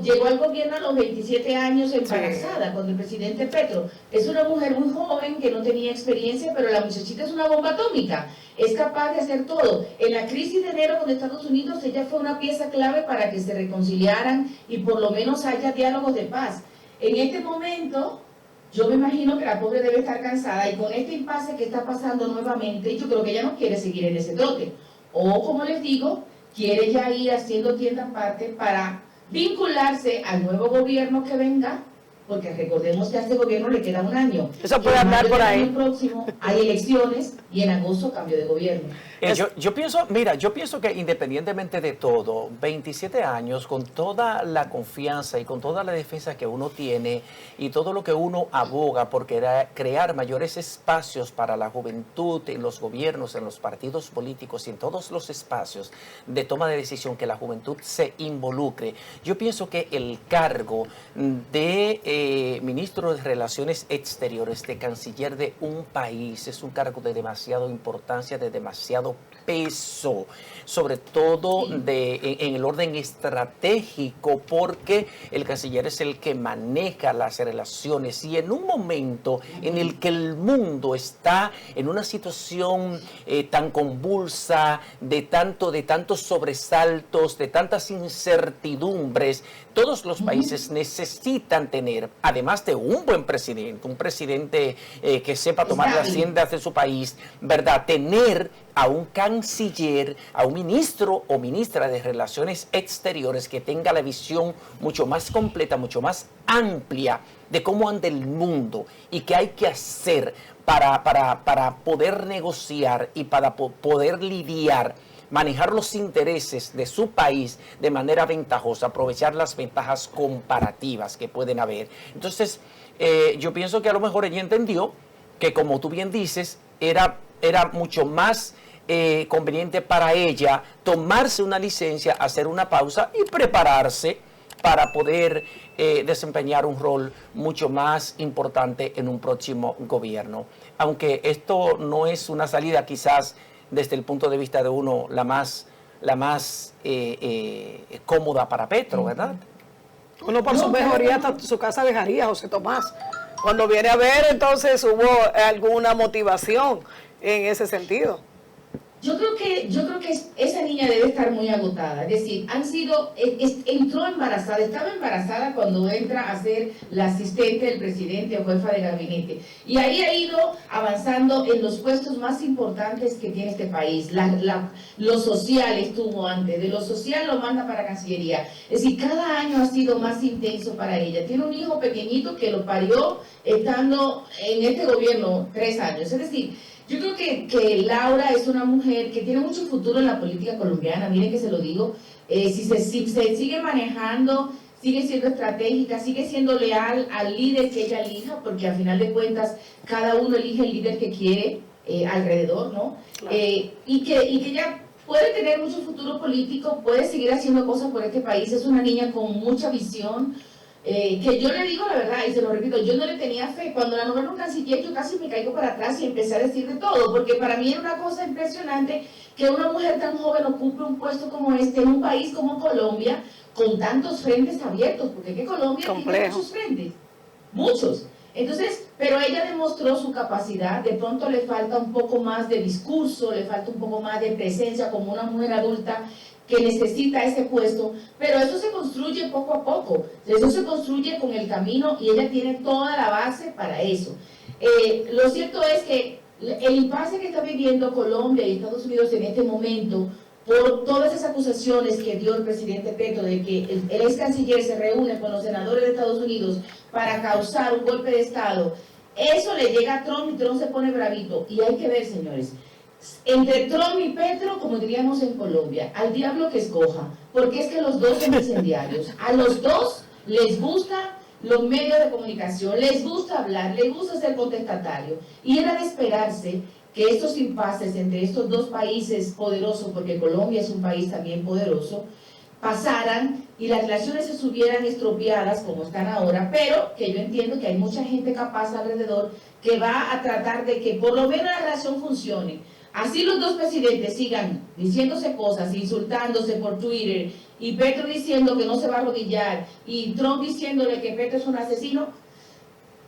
llegó al gobierno a los 27 años embarazada con el presidente Petro. Es una mujer muy joven que no tenía experiencia, pero la muchachita es una bomba atómica. Es capaz de hacer todo. En la crisis de enero con Estados Unidos, ella fue una pieza clave para que se reconciliaran y por lo menos haya diálogos de paz. En este momento, yo me imagino que la pobre debe estar cansada y con este impasse que está pasando nuevamente, yo creo que ella no quiere seguir en ese trote. O, como les digo, quiere ya ir haciendo tienda aparte para vincularse al nuevo gobierno que venga, porque recordemos que a este gobierno le queda un año.
Eso puede andar por ahí.
El año próximo hay elecciones y en agosto cambio de gobierno.
Yo pienso que independientemente de todo, 27 años, con toda la confianza y con toda la defensa que uno tiene y todo lo que uno aboga por crear mayores espacios para la juventud en los gobiernos, en los partidos políticos y en todos los espacios de toma de decisión, que la juventud se involucre. Yo pienso que el cargo de ministro de Relaciones Exteriores, de canciller de un país, es un cargo de demasiada importancia, de demasiado peso, sobre todo en el orden estratégico, porque el canciller es el que maneja las relaciones, y en un momento en el que el mundo está en una situación tan convulsa, de tantos sobresaltos, de tantas incertidumbres, todos los países necesitan tener, además de un buen presidente, un presidente que sepa tomar las riendas de su país, ¿verdad? Tener a un canciller, a un ministro o ministra de Relaciones Exteriores que tenga la visión mucho más completa, mucho más amplia de cómo anda el mundo y qué hay que hacer para poder negociar y para poder lidiar, manejar los intereses de su país de manera ventajosa, aprovechar las ventajas comparativas que pueden haber. Entonces, yo pienso que a lo mejor ella entendió que, como tú bien dices, era mucho más conveniente para ella tomarse una licencia, hacer una pausa y prepararse para poder desempeñar un rol mucho más importante en un próximo gobierno. Aunque esto no es una salida quizás desde el punto de vista de uno la más cómoda para Petro, ¿verdad?
Uno por su mejoría hasta su casa dejaría, José Tomás. Cuando viene a ver, entonces hubo alguna motivación en ese sentido.
Yo creo que esa niña debe estar muy agotada. Es decir, entró embarazada, estaba embarazada cuando entra a ser la asistente del presidente o jefa de gabinete. Y ahí ha ido avanzando en los puestos más importantes que tiene este país. Lo social estuvo antes, de lo social lo manda para Cancillería. Es decir, cada año ha sido más intenso para ella. Tiene un hijo pequeñito que lo parió estando en este gobierno 3 años. Es decir, yo creo que Laura es una mujer que tiene mucho futuro en la política colombiana, miren que se lo digo, si se sigue manejando, sigue siendo estratégica, sigue siendo leal al líder que ella elija, porque al final de cuentas cada uno elige el líder que quiere alrededor, ¿no? Claro. Y que ella puede tener mucho futuro político, puede seguir haciendo cosas por este país, es una niña con mucha visión, que yo le digo la verdad, y se lo repito, yo no le tenía fe. Cuando la nombraron canciller, yo casi me caigo para atrás y empecé a decir de todo, porque para mí era una cosa impresionante que una mujer tan joven ocupe un puesto como este en un país como Colombia, con tantos frentes abiertos, porque es que Colombia tiene muchos frentes, muchos. Entonces, pero ella demostró su capacidad, de pronto le falta un poco más de discurso, le falta un poco más de presencia como una mujer adulta que necesita ese puesto, pero eso se construye poco a poco, eso se construye con el camino y ella tiene toda la base para eso. Lo cierto es que el impasse que está viviendo Colombia y Estados Unidos en este momento, por todas esas acusaciones que dio el presidente Petro de que el ex canciller se reúne con los senadores de Estados Unidos para causar un golpe de Estado, eso le llega a Trump y Trump se pone bravito. Y hay que ver, señores, entre Trump y Petro, como diríamos en Colombia, al diablo que escoja, porque es que los dos son incendiarios. A los dos les gusta los medios de comunicación, les gusta hablar, les gusta ser contestatario. Y era de esperarse que estos impases entre estos dos países poderosos, porque Colombia es un país también poderoso, pasaran y las relaciones se estuvieran estropeadas como están ahora, pero que yo entiendo que hay mucha gente capaz alrededor que va a tratar de que por lo menos la relación funcione. Así los dos presidentes sigan diciéndose cosas, insultándose por Twitter, y Petro diciendo que no se va a arrodillar, y Trump diciéndole que Petro es un asesino.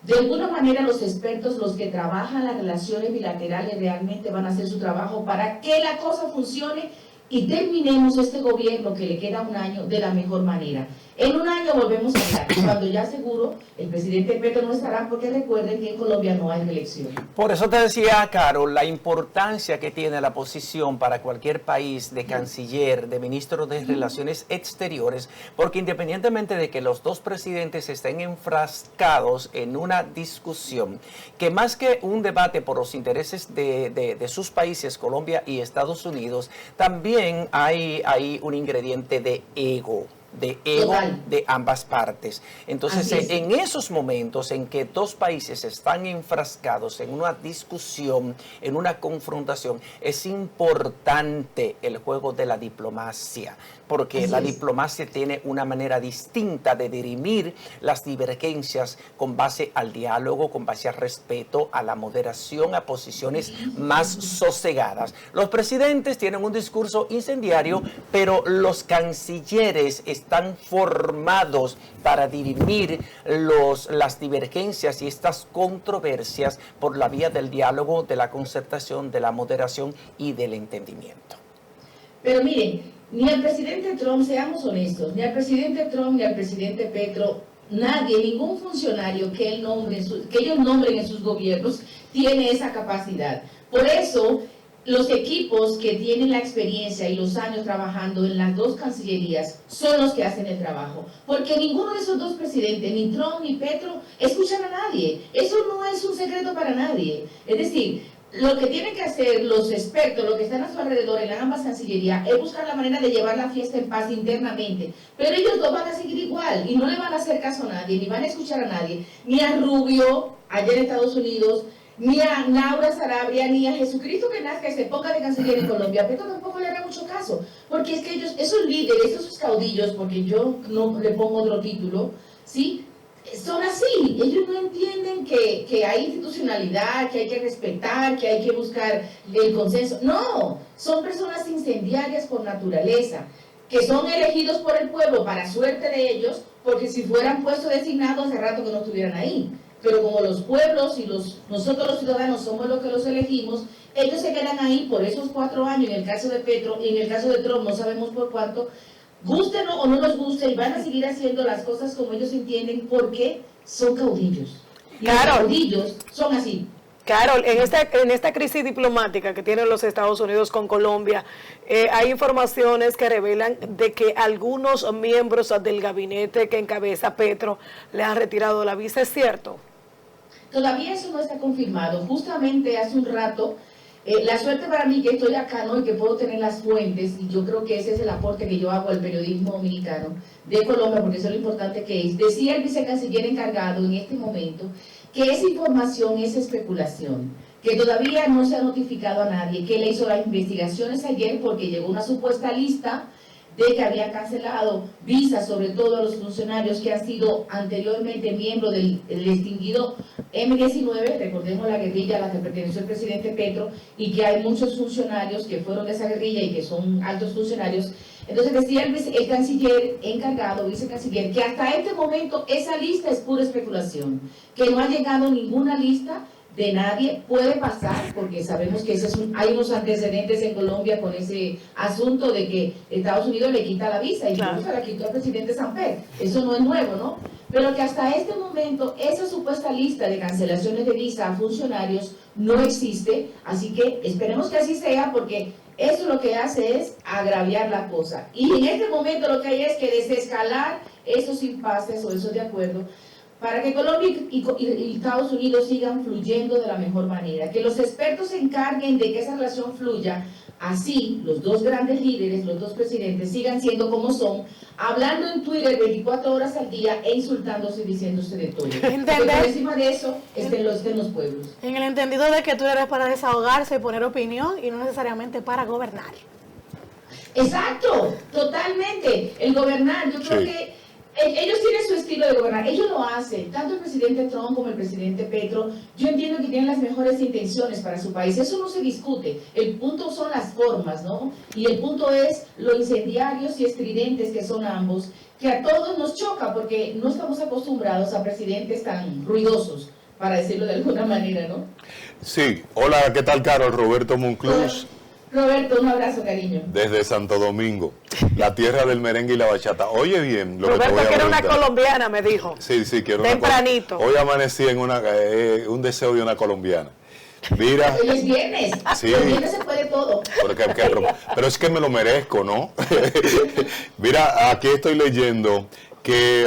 De alguna manera los expertos, los que trabajan las relaciones bilaterales, realmente van a hacer su trabajo para que la cosa funcione y terminemos este gobierno que le queda un año de la mejor manera. En un año volvemos a hablar, cuando ya seguro el presidente Petro no estará, porque recuerden que en Colombia no hay reelección.
Por eso te decía, Carol, la importancia que tiene la posición para cualquier país de canciller, de ministro de Relaciones Exteriores, porque independientemente de que los dos presidentes estén enfrascados en una discusión, que más que un debate por los intereses de sus países, Colombia y Estados Unidos, también hay un ingrediente de ego de ambas partes. Entonces, en esos momentos en que dos países están enfrascados en una discusión, en una confrontación, es importante el juego de la diplomacia, porque la diplomacia tiene una manera distinta de dirimir las divergencias con base al diálogo, con base al respeto, a la moderación, a posiciones más sosegadas. Los presidentes tienen un discurso incendiario, pero los cancilleres están formados para dirimir las divergencias y estas controversias por la vía del diálogo, de la concertación, de la moderación y del entendimiento.
Pero miren, ni al presidente Trump, seamos honestos, ni al presidente Trump ni al presidente Petro, nadie, ningún funcionario que ellos nombren en sus gobiernos tiene esa capacidad. Por eso, los equipos que tienen la experiencia y los años trabajando en las dos cancillerías son los que hacen el trabajo. Porque ninguno de esos dos presidentes, ni Trump ni Petro, escuchan a nadie. Eso no es un secreto para nadie. Es decir, lo que tienen que hacer los expertos, los que están a su alrededor en ambas cancillerías, es buscar la manera de llevar la fiesta en paz internamente. Pero ellos dos van a seguir igual y no le van a hacer caso a nadie, ni van a escuchar a nadie, ni a Rubio, allá en Estados Unidos, ni a Laura Sarabia, ni a Jesucristo que nazca y se ponga de canciller en Colombia. Petro tampoco le hará mucho caso, porque es que ellos, esos líderes, esos caudillos, porque yo no le pongo otro título, ¿sí?, son así. Ellos no entienden que hay institucionalidad, que hay que respetar, que hay que buscar el consenso. No, son personas incendiarias por naturaleza, que son elegidos por el pueblo para suerte de ellos, porque si fueran puestos designados hace rato que no estuvieran ahí. pero como los pueblos y nosotros los ciudadanos somos los que los elegimos, ellos se quedan ahí por esos 4 años, en el caso de Petro, y en el caso de Trump no sabemos por cuánto, gusten o no nos guste, y van a seguir haciendo las cosas como ellos entienden, porque son caudillos. Y
Claro.
los caudillos son así.
Carol, en esta crisis diplomática que tienen los Estados Unidos con Colombia, hay informaciones que revelan de que algunos miembros del gabinete que encabeza Petro le han retirado la visa, ¿es cierto?
Todavía eso no está confirmado. Justamente hace un rato, la suerte para mí que estoy acá, ¿no? Y que puedo tener las fuentes, y yo creo que ese es el aporte que yo hago al periodismo dominicano de Colombia, porque eso es lo importante que es. Decía el vicecanciller encargado en este momento que esa información es especulación, que todavía no se ha notificado a nadie, que él hizo las investigaciones ayer porque llegó una supuesta lista de que había cancelado visas, sobre todo a los funcionarios que han sido anteriormente miembros del extinguido M-19, recordemos la guerrilla a la que perteneció el presidente Petro, y que hay muchos funcionarios que fueron de esa guerrilla y que son altos funcionarios. Entonces decía el canciller encargado, vicecanciller, que hasta este momento esa lista es pura especulación, que no ha llegado ninguna lista de nadie. Puede pasar, porque sabemos que hay unos antecedentes en Colombia con ese asunto de que Estados Unidos le quita la visa, y
Claro.
incluso la quitó al presidente Samper. Eso no es nuevo, ¿no? Pero que hasta este momento esa supuesta lista de cancelaciones de visa a funcionarios no existe, así que esperemos que así sea, porque eso lo que hace es agraviar la cosa. Y en este momento lo que hay es que desescalar esos impases o esos de acuerdo, para que Colombia y Estados Unidos sigan fluyendo de la mejor manera. Que los expertos se encarguen de que esa relación fluya, así los dos grandes líderes, los dos presidentes, sigan siendo como son, hablando en Twitter 24 horas al día e insultándose y diciéndose de todo. Porque por encima de eso estén los pueblos.
En el entendido de que tú eres para desahogarse y poner opinión y no necesariamente para gobernar.
Exacto, totalmente. El gobernar, yo creo
Sí.
que ellos tienen su estilo de gobernar, ellos lo hacen, tanto el presidente Trump como el presidente Petro. Yo entiendo que tienen las mejores intenciones para su país, eso no se discute. El punto son las formas, ¿no? Y el punto es lo incendiarios y estridentes que son ambos, que a todos nos choca, porque no estamos acostumbrados a presidentes tan ruidosos, para decirlo de alguna manera, ¿no?
Sí, hola, ¿qué tal, Carol? Roberto Monclús,
Roberto, un abrazo, cariño.
desde Santo Domingo, la tierra del merengue y la bachata. Oye bien lo que te
Roberto
voy a
quiere una
preguntar.
colombiana, me dijo.
Sí, quiero
Tempranito.
Hoy amanecí en un deseo de una colombiana. Mira,
Hoy es viernes,
Sí.
los viernes se puede todo.
pero es que me lo merezco, ¿no? Mira, aquí estoy leyendo que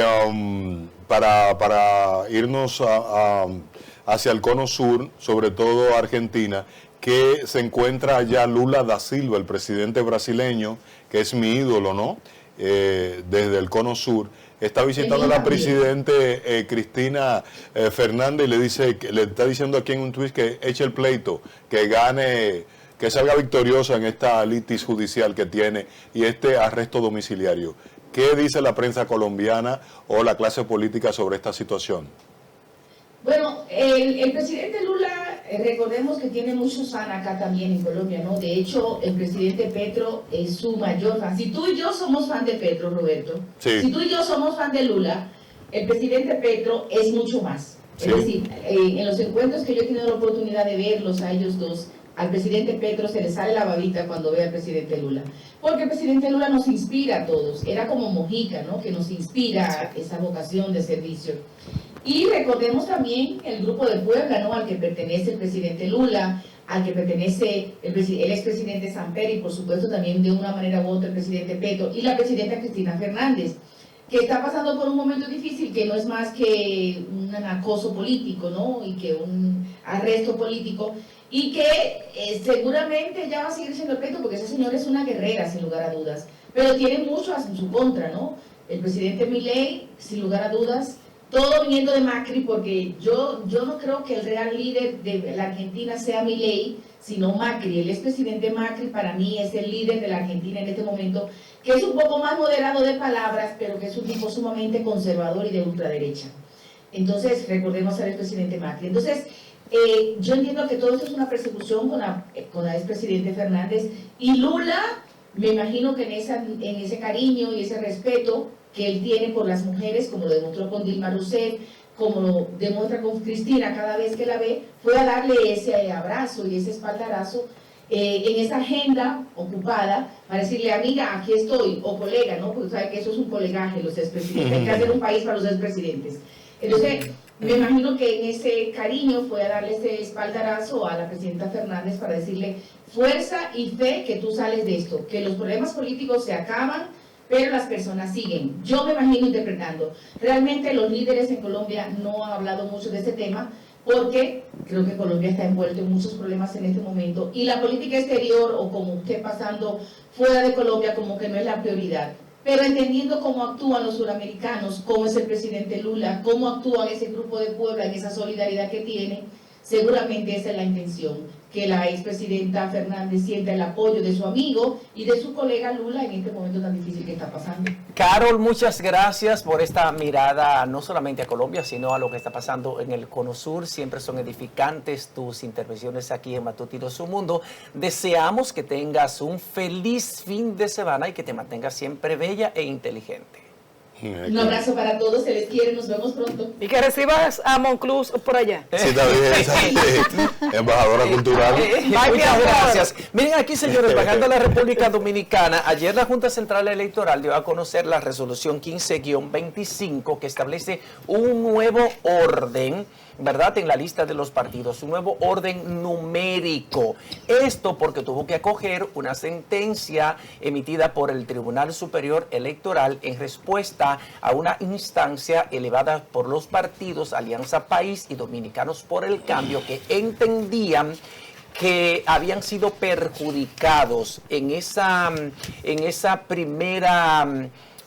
para irnos hacia el cono sur, sobre todo Argentina, que se encuentra allá Lula da Silva, el presidente brasileño, que es mi ídolo, ¿no? Desde el cono sur, está visitando a la presidente Cristina Fernández y le está diciendo aquí en un tuit que eche el pleito, que gane, que salga victoriosa en esta litis judicial que tiene y este arresto domiciliario. ¿Qué dice la prensa colombiana o la clase política sobre esta situación?
Bueno, el presidente Lula, recordemos que tiene muchos fans acá también en Colombia, ¿no? De hecho, el presidente Petro es su mayor fan. Si tú y yo somos fan de Petro, Roberto,
Sí.
si tú y yo somos fan de Lula, el presidente Petro es mucho más.
Sí.
Es decir, en los encuentros que yo he tenido la oportunidad de verlos a ellos dos, al presidente Petro se le sale la babita cuando ve al presidente Lula. Porque el presidente Lula nos inspira a todos. Era como Mojica, ¿no? Que nos inspira esa vocación de servicio. Y recordemos también el grupo de Puebla, ¿no? Al que pertenece el presidente Lula, al que pertenece el expresidente Samper y por supuesto también de una manera u otra el presidente Petro y la presidenta Cristina Fernández, que está pasando por un momento difícil que no es más que un acoso político, ¿no? Y que un arresto político y que seguramente ya va a seguir siendo el pleito porque esa señora es una guerrera sin lugar a dudas, pero tiene mucho en su contra, ¿no? El presidente Milei, sin lugar a dudas, todo viniendo de Macri, porque yo no creo que el real líder de la Argentina sea Milei, sino Macri. El expresidente Macri para mí es el líder de la Argentina en este momento, que es un poco más moderado de palabras, pero que es un tipo sumamente conservador y de ultraderecha. Entonces, recordemos al expresidente Macri. Entonces, yo entiendo que todo esto es una persecución con la expresidente Fernández, y Lula, me imagino que en ese cariño y ese respeto que él tiene por las mujeres, como lo demostró con Dilma Rousseff, como lo demuestra con Cristina cada vez que la ve, fue a darle ese abrazo y ese espaldarazo en esa agenda ocupada para decirle, amiga, aquí estoy, o colega, ¿no? Porque sabe que eso es un colegaje, los expresidentes, hay que hacer un país para los expresidentes. Entonces, me imagino que en ese cariño fue a darle ese espaldarazo a la presidenta Fernández para decirle, fuerza y fe que tú sales de esto, que los problemas políticos se acaban, pero las personas siguen. Yo me imagino interpretando. Realmente los líderes en Colombia no han hablado mucho de este tema, porque creo que Colombia está envuelto en muchos problemas en este momento, y la política exterior, o como esté pasando fuera de Colombia, como que no es la prioridad. Pero entendiendo cómo actúan los suramericanos, cómo es el presidente Lula, cómo actúa ese grupo de Puebla, en esa solidaridad que tiene, seguramente esa es la intención, que la expresidenta Fernández sienta el apoyo de su amigo y de su colega Lula en este momento tan difícil que está pasando.
Carol, muchas gracias por esta mirada no solamente a Colombia, sino a lo que está pasando en el Cono Sur. Siempre son edificantes tus intervenciones aquí en Matutino Su Mundo. Deseamos que tengas un feliz fin de semana y que te mantengas siempre bella e inteligente.
Un abrazo para todos, se les quiere, nos vemos pronto.
Y que recibas a Monclús por allá.
Sí, está bien, embajadora cultural.
Muchas gracias. Miren aquí, señores, bajando a la República Dominicana, ayer la Junta Central Electoral dio a conocer la resolución 15-25 que establece un nuevo orden, ¿verdad?, en la lista de los partidos, un nuevo orden numérico. Esto porque tuvo que acoger una sentencia emitida por el Tribunal Superior Electoral en respuesta a una instancia elevada por los partidos Alianza País y Dominicanos por el Cambio, que entendían que habían sido perjudicados en esa primera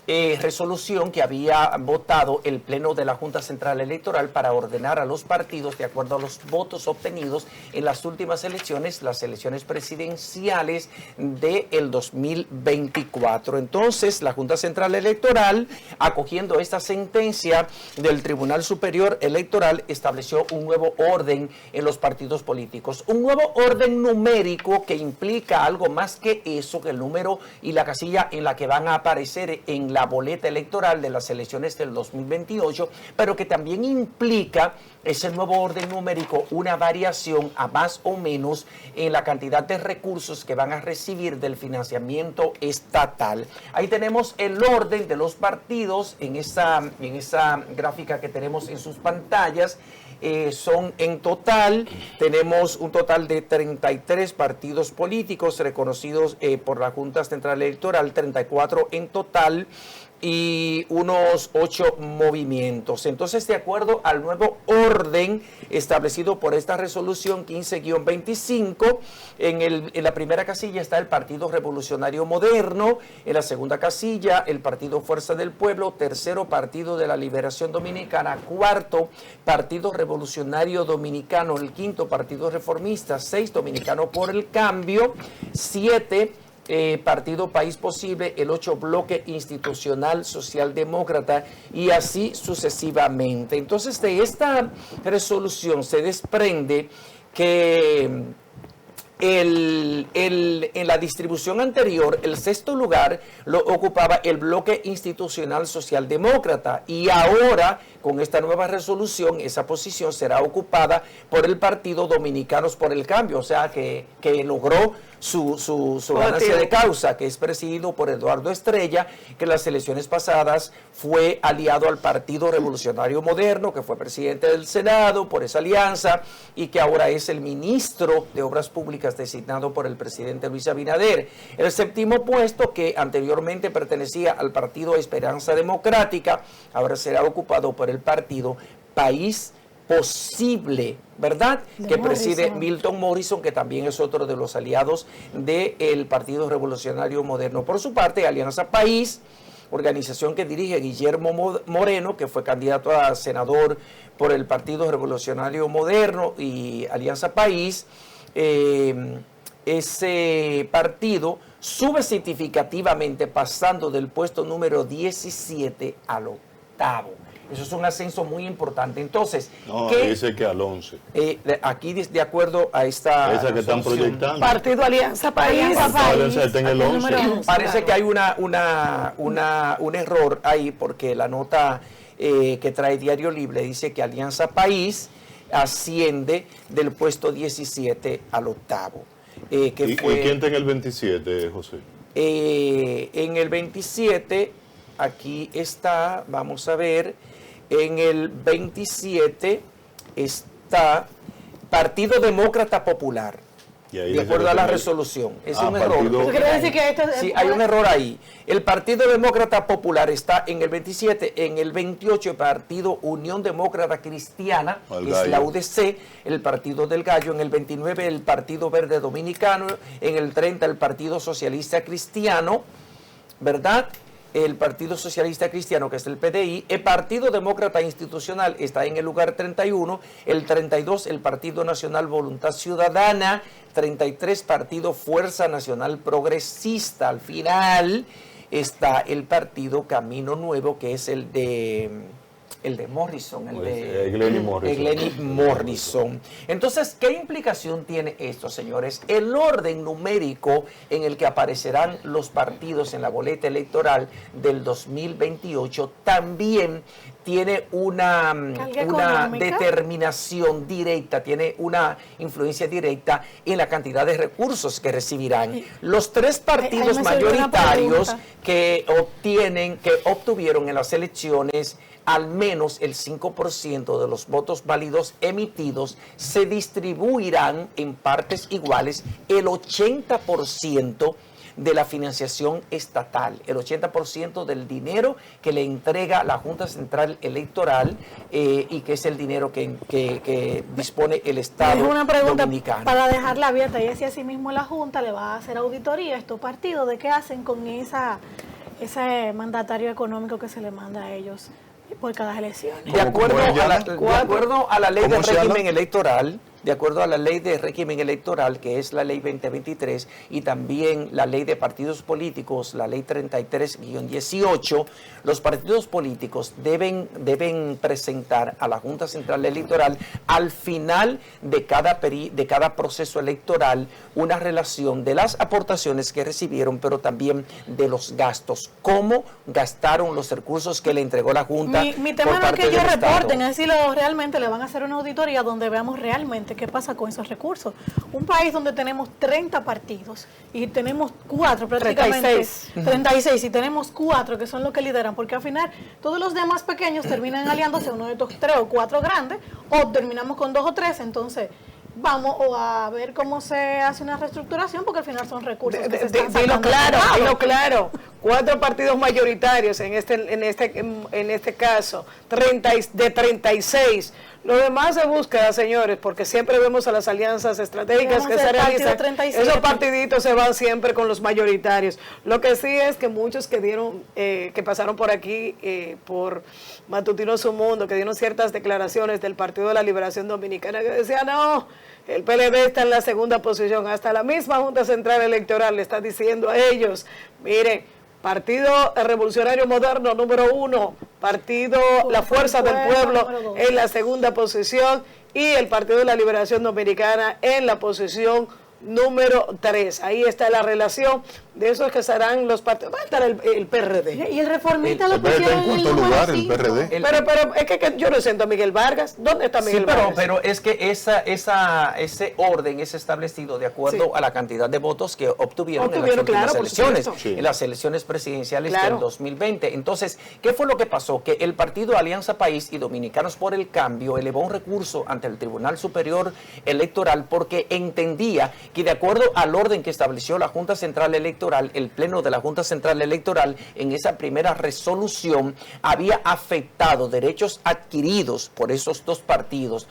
resolución que había votado el Pleno de la Junta Central Electoral para ordenar a los partidos de acuerdo a los votos obtenidos en las últimas elecciones, las elecciones presidenciales del 2024. Entonces, la Junta Central Electoral, acogiendo esta sentencia del Tribunal Superior Electoral, estableció un nuevo orden en los partidos políticos. Un nuevo orden numérico que implica algo más que eso, que el número y la casilla en la que van a aparecer en la boleta electoral de las elecciones del 2028, pero que también implica ese nuevo orden numérico una variación a más o menos en la cantidad de recursos que van a recibir del financiamiento estatal. Ahí tenemos el orden de los partidos en esa gráfica que tenemos en sus pantallas. Son en total, tenemos un total de 33 partidos políticos reconocidos por la Junta Central Electoral, 34 en total, y unos 8 movimientos. Entonces, de acuerdo al nuevo orden establecido por esta resolución 15-25, en la primera casilla está el Partido Revolucionario Moderno, en la segunda casilla el Partido Fuerza del Pueblo, tercero Partido de la Liberación Dominicana, cuarto Partido Revolucionario Dominicano, el quinto Partido Reformista, 6 Dominicano por el Cambio, 7 Partido País Posible, el 8 Bloque Institucional Socialdemócrata, y así sucesivamente. Entonces, de esta resolución se desprende que en la distribución anterior, el sexto lugar lo ocupaba el Bloque Institucional Socialdemócrata, y ahora, con esta nueva resolución, esa posición será ocupada por el Partido Dominicanos por el Cambio, o sea, que logró su ganancia de causa, que es presidido por Eduardo Estrella, que en las elecciones pasadas fue aliado al Partido Revolucionario Moderno, que fue presidente del Senado por esa alianza, y que ahora es el ministro de Obras Públicas designado por el presidente Luis Abinader. El séptimo puesto, que anteriormente pertenecía al Partido Esperanza Democrática, ahora será ocupado por el Partido País Posible, ¿verdad?, que preside Milton Morrison, que también es otro de los aliados del Partido Revolucionario Moderno. Por su parte, Alianza País, organización que dirige Guillermo Moreno, que fue candidato a senador por el Partido Revolucionario Moderno y Alianza País, ese partido sube significativamente, pasando del puesto número 17 al octavo. Eso es un ascenso muy importante. Entonces,
no, dice que al 11.
Aquí, de acuerdo a esta...
Esa que están proyectando.
Partido Alianza País.
Alianza está en el 11.
Parece que hay un error ahí, porque la nota que trae Diario Libre, dice que Alianza País asciende del puesto 17 al octavo.
¿Y quién está en el 27, José?
En el 27, aquí está, vamos a ver, en el 27 está Partido Demócrata Popular. De acuerdo a la resolución. Es un error.
¿Eso quiere decir que
sí, hay un error ahí. El Partido Demócrata Popular está en el 27, en el 28 el Partido Unión Demócrata Cristiana, que es la UDC, el Partido del Gallo, en el 29 el Partido Verde Dominicano, en el 30 el Partido Socialista Cristiano, ¿verdad? El Partido Socialista Cristiano, que es el PDI, el Partido Demócrata Institucional está en el lugar 31, el 32 el Partido Nacional Voluntad Ciudadana, 33 Partido Fuerza Nacional Progresista. Al final está el Partido Camino Nuevo, que es el de Morrison, el de Glenny Morrison. Entonces, ¿qué implicación tiene esto, señores? El orden numérico en el que aparecerán los partidos en la boleta electoral del 2028 también tiene una determinación directa, tiene una influencia directa en la cantidad de recursos que recibirán. Los tres partidos mayoritarios que obtuvieron en las elecciones al menos el 5% de los votos válidos emitidos, se distribuirán en partes iguales el 80% de la financiación estatal, el 80% del dinero que le entrega la Junta Central Electoral y que es el dinero que dispone el Estado
es una pregunta
dominicano.
Para dejarla abierta, y si así mismo la Junta le va a hacer auditoría a estos partidos de qué hacen con ese mandatario económico que se le manda a ellos por cada elección.
De acuerdo a la ley de régimen electoral, de acuerdo a la ley de régimen electoral, que es la ley 2023, y también la ley de partidos políticos, la ley 33-18, los partidos políticos deben presentar a la Junta Central Electoral al final de cada proceso electoral una relación de las aportaciones que recibieron, pero también de los gastos, cómo gastaron los recursos que le entregó la Junta.
Mi tema no es que ellos reporten, es decir, realmente le van a hacer una auditoría donde veamos realmente qué pasa con esos recursos. Un país donde tenemos 30 partidos y tenemos 4 prácticamente, 36 y tenemos 4 que son los que lideran, porque al final todos los demás pequeños terminan aliándose a uno de estos 3 o 4 grandes, o terminamos con 2 o 3, entonces vamos a ver cómo se hace una reestructuración, porque al final son recursos que se están sacando.
Dilo claro. 4 partidos mayoritarios en este caso, de 36. Lo demás se busca, señores, porque siempre vemos a las alianzas estratégicas que se realizan. Esos partiditos se van siempre con los mayoritarios. Lo que sí es que muchos que pasaron por aquí, por Matutino Su Mundo, que dieron ciertas declaraciones del Partido de la Liberación Dominicana, que decían, no, el PLD está en la segunda posición. Hasta la misma Junta Central Electoral le está diciendo a ellos, miren, Partido Revolucionario Moderno número 1, Partido La Fuerza del Pueblo en la segunda posición y el Partido de la Liberación Dominicana en la posición número 3. Ahí está la relación de esos que serán los partidos. Va a estar el PRD.
Y el reformista lo pusieron
en cuarto lugar, el PRD.
Pero es que yo no siento a Miguel Vargas. ¿Dónde está Miguel Vargas?
Pero es que ese orden es establecido de acuerdo a la cantidad de votos que obtuvieron en las últimas elecciones, en las elecciones presidenciales del 2020. Entonces, ¿qué fue lo que pasó? Que el partido Alianza País y Dominicanos por el Cambio elevó un recurso ante el Tribunal Superior Electoral porque entendía que de acuerdo al orden que estableció la Junta Central Electoral, el Pleno de la Junta Central Electoral, en esa primera resolución, había afectado derechos adquiridos por esos dos partidos.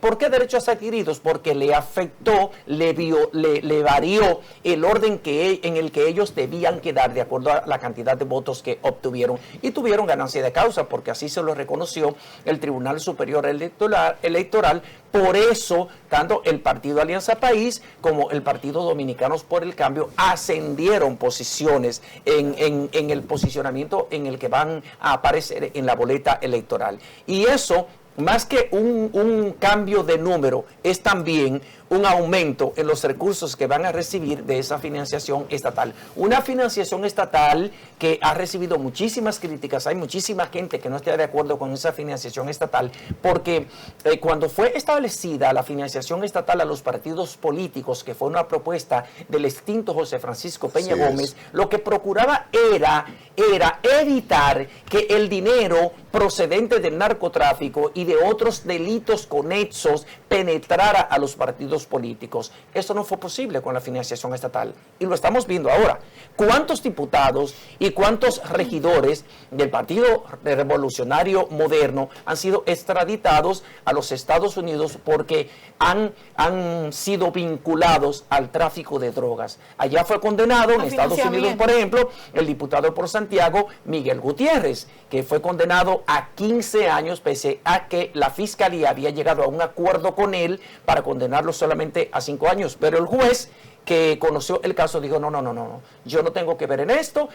¿Por qué derechos adquiridos? Porque le afectó, le varió el orden en el que ellos debían quedar de acuerdo a la cantidad de votos que obtuvieron. Y tuvieron ganancia de causa, porque así se lo reconoció el Tribunal Superior Electoral. Por eso, tanto el Partido Alianza País como el Partido Dominicanos por el Cambio ascendieron posiciones en el posicionamiento en el que van a aparecer en la boleta electoral. Y eso más que un cambio de número, es también un aumento en los recursos que van a recibir de esa financiación estatal. Una financiación estatal que ha recibido muchísimas críticas. Hay muchísima gente que no está de acuerdo con esa financiación estatal, porque cuando fue establecida la financiación estatal a los partidos políticos, que fue una propuesta del extinto José Francisco Peña Gómez, lo que procuraba era evitar que el dinero procedente del narcotráfico y de otros delitos conexos penetrara a los partidos políticos. Eso no fue posible con la financiación estatal y lo estamos viendo ahora. ¿Cuántos diputados y cuántos regidores del Partido Revolucionario Moderno han sido extraditados a los Estados Unidos porque han sido vinculados al tráfico de drogas? Allá fue condenado en Estados Unidos, por ejemplo, el diputado por Santiago, Miguel Gutiérrez, que fue condenado a 15 años, pese a que la Fiscalía había llegado a un acuerdo con él para condenarlo solamente a 5 años. Pero el juez que conoció el caso dijo, no, yo no tengo que ver en esto,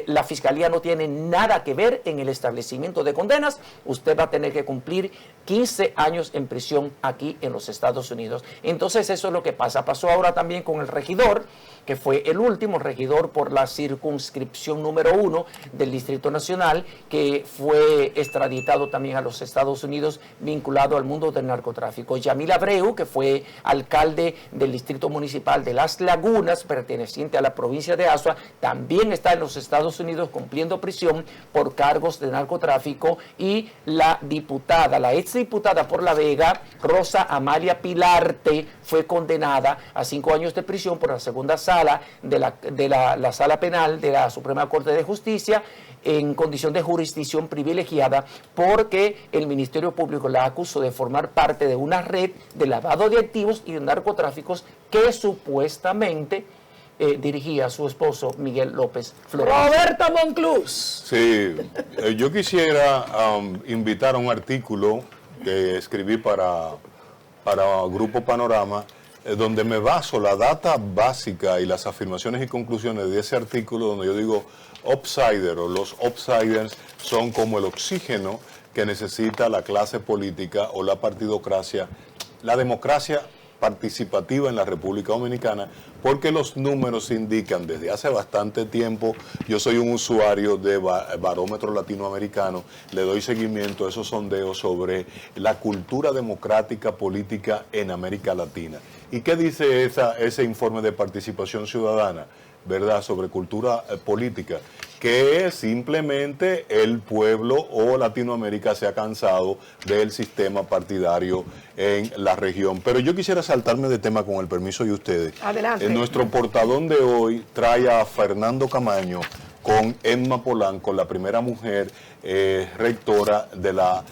la Fiscalía no tiene nada que ver en el establecimiento de condenas, usted va a tener que cumplir 15 años en prisión aquí en los Estados Unidos. Entonces eso es lo que pasa. Pasó ahora también con el regidor, que fue el último regidor por la circunscripción número 1 del Distrito Nacional, que fue extraditado también a los Estados Unidos, vinculado al mundo del narcotráfico. Yamil Abreu, que fue alcalde del Distrito Municipal de Las Lagunas, perteneciente a la provincia de Azua, también está en los Estados Unidos cumpliendo prisión por cargos de narcotráfico. Y la diputada, la exdiputada por La Vega, Rosa Amalia Pilarte, fue condenada a 5 años de prisión por la segunda sala de la sala penal de la Suprema Corte de Justicia, en condición de jurisdicción privilegiada, porque el Ministerio Público la acusó de formar parte de una red de lavado de activos y de narcotráficos que supuestamente dirigía a su esposo Miguel López Flores.
Roberto Monclús.
Sí, yo quisiera invitar a un artículo que escribí para Grupo Panorama, donde me baso la data básica y las afirmaciones y conclusiones de ese artículo, donde yo digo outsider, o los outsiders son como el oxígeno que necesita la clase política o la partidocracia, la democracia participativa en la República Dominicana, porque los números indican desde hace bastante tiempo. Yo soy un usuario de Barómetro Latinoamericano, le doy seguimiento a esos sondeos sobre la cultura democrática política en América Latina. ¿Y qué dice ese informe de participación ciudadana, verdad, sobre cultura política? Que simplemente el pueblo o Latinoamérica se ha cansado del sistema partidario en la región. Pero yo quisiera saltarme de tema con el permiso de ustedes.
Adelante.
Nuestro portadón de hoy trae a Fernando Camaño con Edma Polanco, la primera mujer rectora de la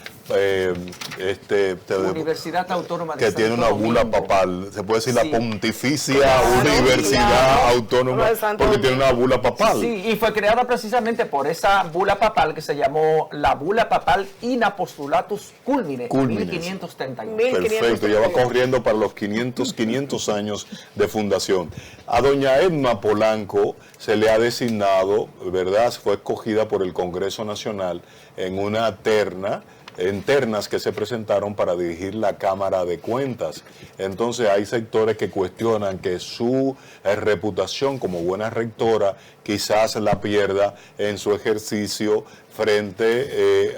Universidad Autónoma de
que
Santo
tiene una bula
Domingo.
papal, se puede decir
Sí.
la Pontificia Universidad Autónoma, porque tiene una bula papal.
Sí, y fue creada precisamente por esa bula papal que se llamó la bula papal In Apostolatus Culmine, 1531.
Perfecto, ya va corriendo para los 500 años de fundación. A doña Edma Polanco se le ha designado, ¿verdad? Fue escogida por el Congreso Nacional en una ternas que se presentaron para dirigir la Cámara de Cuentas. Entonces hay sectores que cuestionan que su reputación como buena rectora quizás la pierda en su ejercicio frente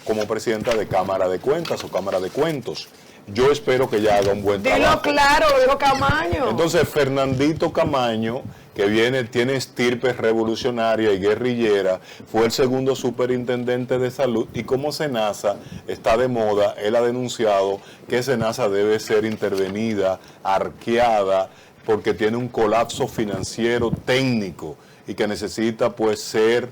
como presidenta de Cámara de Cuentas o Cámara de Cuentos. Yo espero que ella haga un buen trabajo.
Dilo claro, dilo Camaño.
Entonces, Fernandito Camaño, que tiene estirpe revolucionaria y guerrillera, fue el segundo superintendente de salud, y como SENASA está de moda, él ha denunciado que SENASA debe ser intervenida, arqueada, porque tiene un colapso financiero técnico y que necesita pues ser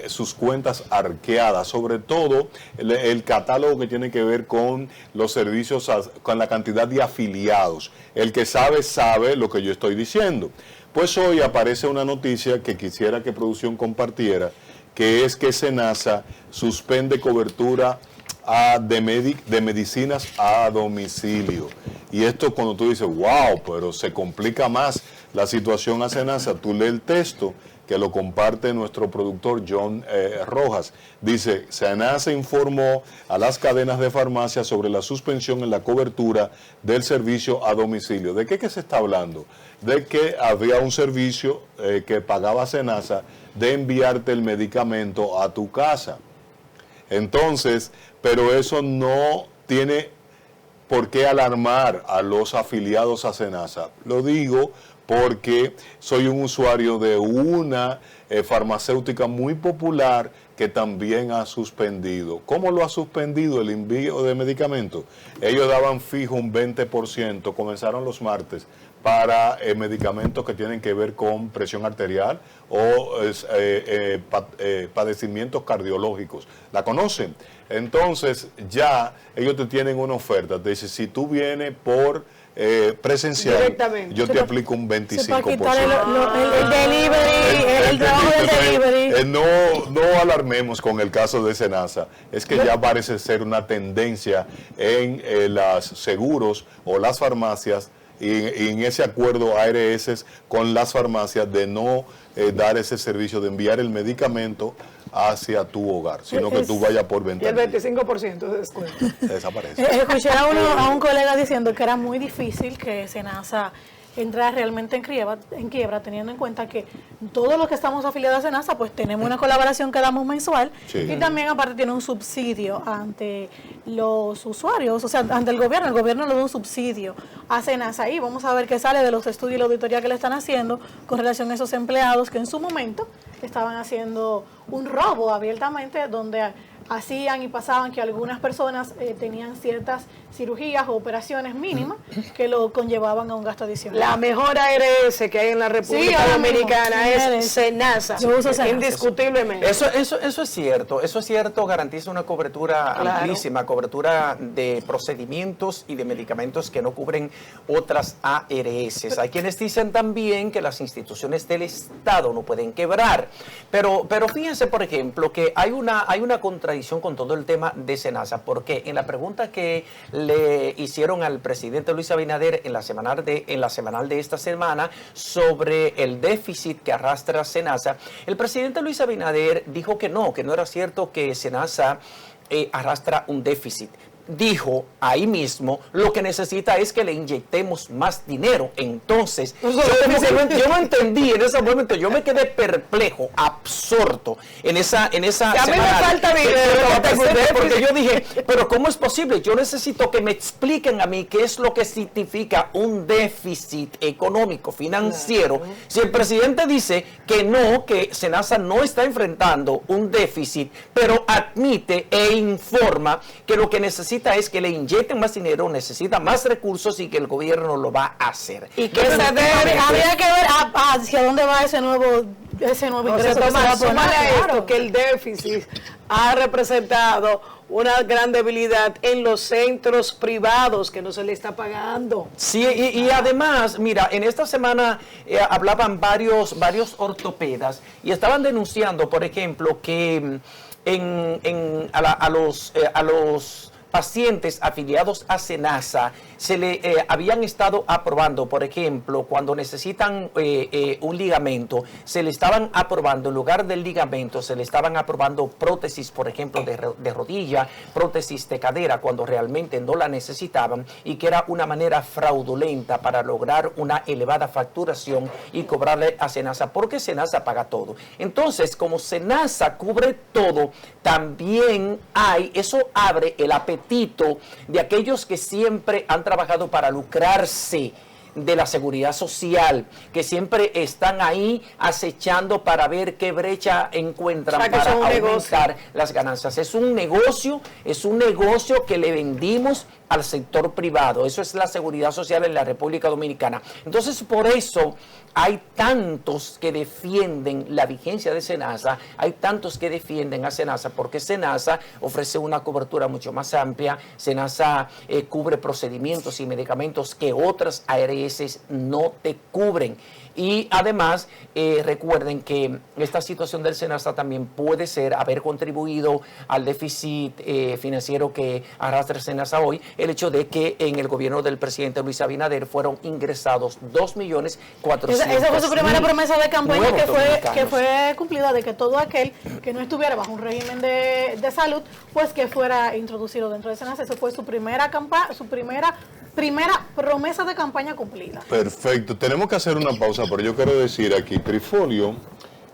sus cuentas arqueadas, sobre todo el catálogo que tiene que ver con los servicios, con la cantidad de afiliados. El que sabe lo que yo estoy diciendo. Pues hoy aparece una noticia que quisiera que producción compartiera, que es que SENASA suspende cobertura de medicinas a domicilio. Y esto, cuando tú dices, wow, pero se complica más la situación a SENASA, tú lees el texto que lo comparte nuestro productor John Rojas. Dice, SENASA informó a las cadenas de farmacia sobre la suspensión en la cobertura del servicio a domicilio. ¿De qué se está hablando? De que había un servicio que pagaba SENASA de enviarte el medicamento a tu casa. Entonces, pero eso no tiene por qué alarmar a los afiliados a SENASA. Lo digo porque soy un usuario de una farmacéutica muy popular que también ha suspendido. ¿Cómo lo ha suspendido el envío de medicamentos? Ellos daban fijo un 20%, comenzaron los martes, para medicamentos que tienen que ver con presión arterial o padecimientos cardiológicos. ¿La conocen? Entonces ya ellos te tienen una oferta. Te dicen, si tú vienes por presencial, yo te aplico un 25%.
Para quitar el delivery, el trabajo del delivery.
No alarmemos con el caso de SENASA. Es que ya parece ser una tendencia en los seguros o las farmacias y en ese acuerdo ARS con las farmacias de no dar ese servicio de enviar el medicamento hacia tu hogar, sino que tú vayas por venta.
Y el 25% de descuento.
Desaparece.
Escuché a un colega diciendo que era muy difícil que SENASA entrara realmente en quiebra, teniendo en cuenta que todos los que estamos afiliados a SENASA, pues tenemos una colaboración que damos mensual, sí, y también aparte tiene un subsidio ante los usuarios, o sea, ante el gobierno le da un subsidio a SENASA, y vamos a ver qué sale de los estudios y la auditoría que le están haciendo con relación a esos empleados que en su momento estaban haciendo un robo abiertamente, donde hacían y pasaban que algunas personas tenían ciertas cirugías o operaciones mínimas que lo conllevaban a un gasto adicional.
La mejor ARS que hay en la República Dominicana es SENASA, indiscutiblemente.
Eso es cierto, garantiza una cobertura amplísima, cobertura de procedimientos y de medicamentos que no cubren otras ARS. Hay quienes dicen también que las instituciones del Estado no pueden quebrar, pero fíjense, por ejemplo, que hay una contradicción con todo el tema de SENASA, porque en la pregunta que le hicieron al presidente Luis Abinader en la semanal de esta semana sobre el déficit que arrastra SENASA, el presidente Luis Abinader dijo que no era cierto que SENASA arrastra un déficit. Dijo ahí mismo, lo que necesita es que le inyectemos más dinero. Entonces, yo no entendí en ese momento, yo me quedé perplejo, absorto en esa
a mí me falta dinero,
porque yo dije, pero ¿cómo es posible? Yo necesito que me expliquen a mí qué es lo que significa un déficit económico, financiero. Claro. Si el presidente dice que SENASA no está enfrentando un déficit, pero admite e informa que lo que necesita es que le inyecten más dinero, necesita más recursos y que el gobierno lo va a hacer.
Y que habría que ver hacia dónde va ese nuevo ingreso.
Súmale a esto que el déficit ha representado una gran debilidad en los centros privados que no se le está pagando. Sí,
y además, mira, en esta semana hablaban varios ortopedas y estaban denunciando, por ejemplo, que a los pacientes afiliados a SENASA se le habían estado aprobando, por ejemplo, cuando necesitan un ligamento, se le estaban aprobando, en lugar del ligamento, se le estaban aprobando prótesis, por ejemplo, de rodilla, prótesis de cadera, cuando realmente no la necesitaban, y que era una manera fraudulenta para lograr una elevada facturación y cobrarle a SENASA, porque SENASA paga todo. Entonces, como SENASA cubre todo, también eso abre el apetito de aquellos que siempre han trabajado para lucrarse de la seguridad social, que siempre están ahí acechando para ver qué brecha encuentran para aumentar las ganancias. Es un negocio que le vendimos al sector privado. Eso es la seguridad social en la República Dominicana. Entonces, por eso hay tantos que defienden la vigencia de SENASA, hay tantos que defienden a SENASA, porque SENASA ofrece una cobertura mucho más amplia. SENASA cubre procedimientos y medicamentos que otras ARS EPS no te cubren. Y además, recuerden que esta situación del SENASA también puede ser haber contribuido al déficit financiero que arrastra el SENASA hoy, el hecho de que en el gobierno del presidente Luis Abinader fueron ingresados 2.400.000.
Esa fue su primera promesa de campaña que fue cumplida, de que todo aquel que no estuviera bajo un régimen de salud, pues que fuera introducido dentro del SENASA. Esa fue su primera promesa de campaña cumplida.
Perfecto. Tenemos que hacer una pausa, pero yo quiero decir aquí, Trifolio,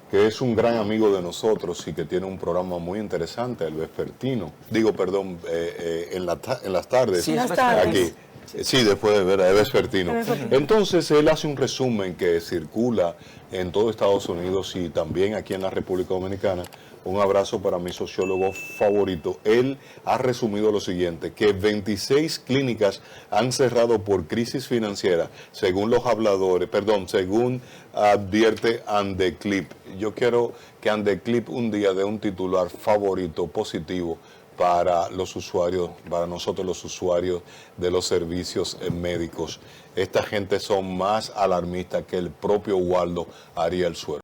que es un gran amigo de nosotros y que tiene un programa muy interesante, el vespertino. Digo, perdón, en las tardes.
Sí,
aquí. Sí, después de ver a vespertino. Entonces, él hace un resumen que circula en todo Estados Unidos y también aquí en la República Dominicana. Un abrazo para mi sociólogo favorito. Él ha resumido lo siguiente, que 26 clínicas han cerrado por crisis financiera, según según advierte Andeclip. Yo quiero que Andeclip un día dé un titular favorito, positivo, para los usuarios, para nosotros los usuarios de los servicios médicos. Esta gente son más alarmistas que el propio Waldo Ariel Suero.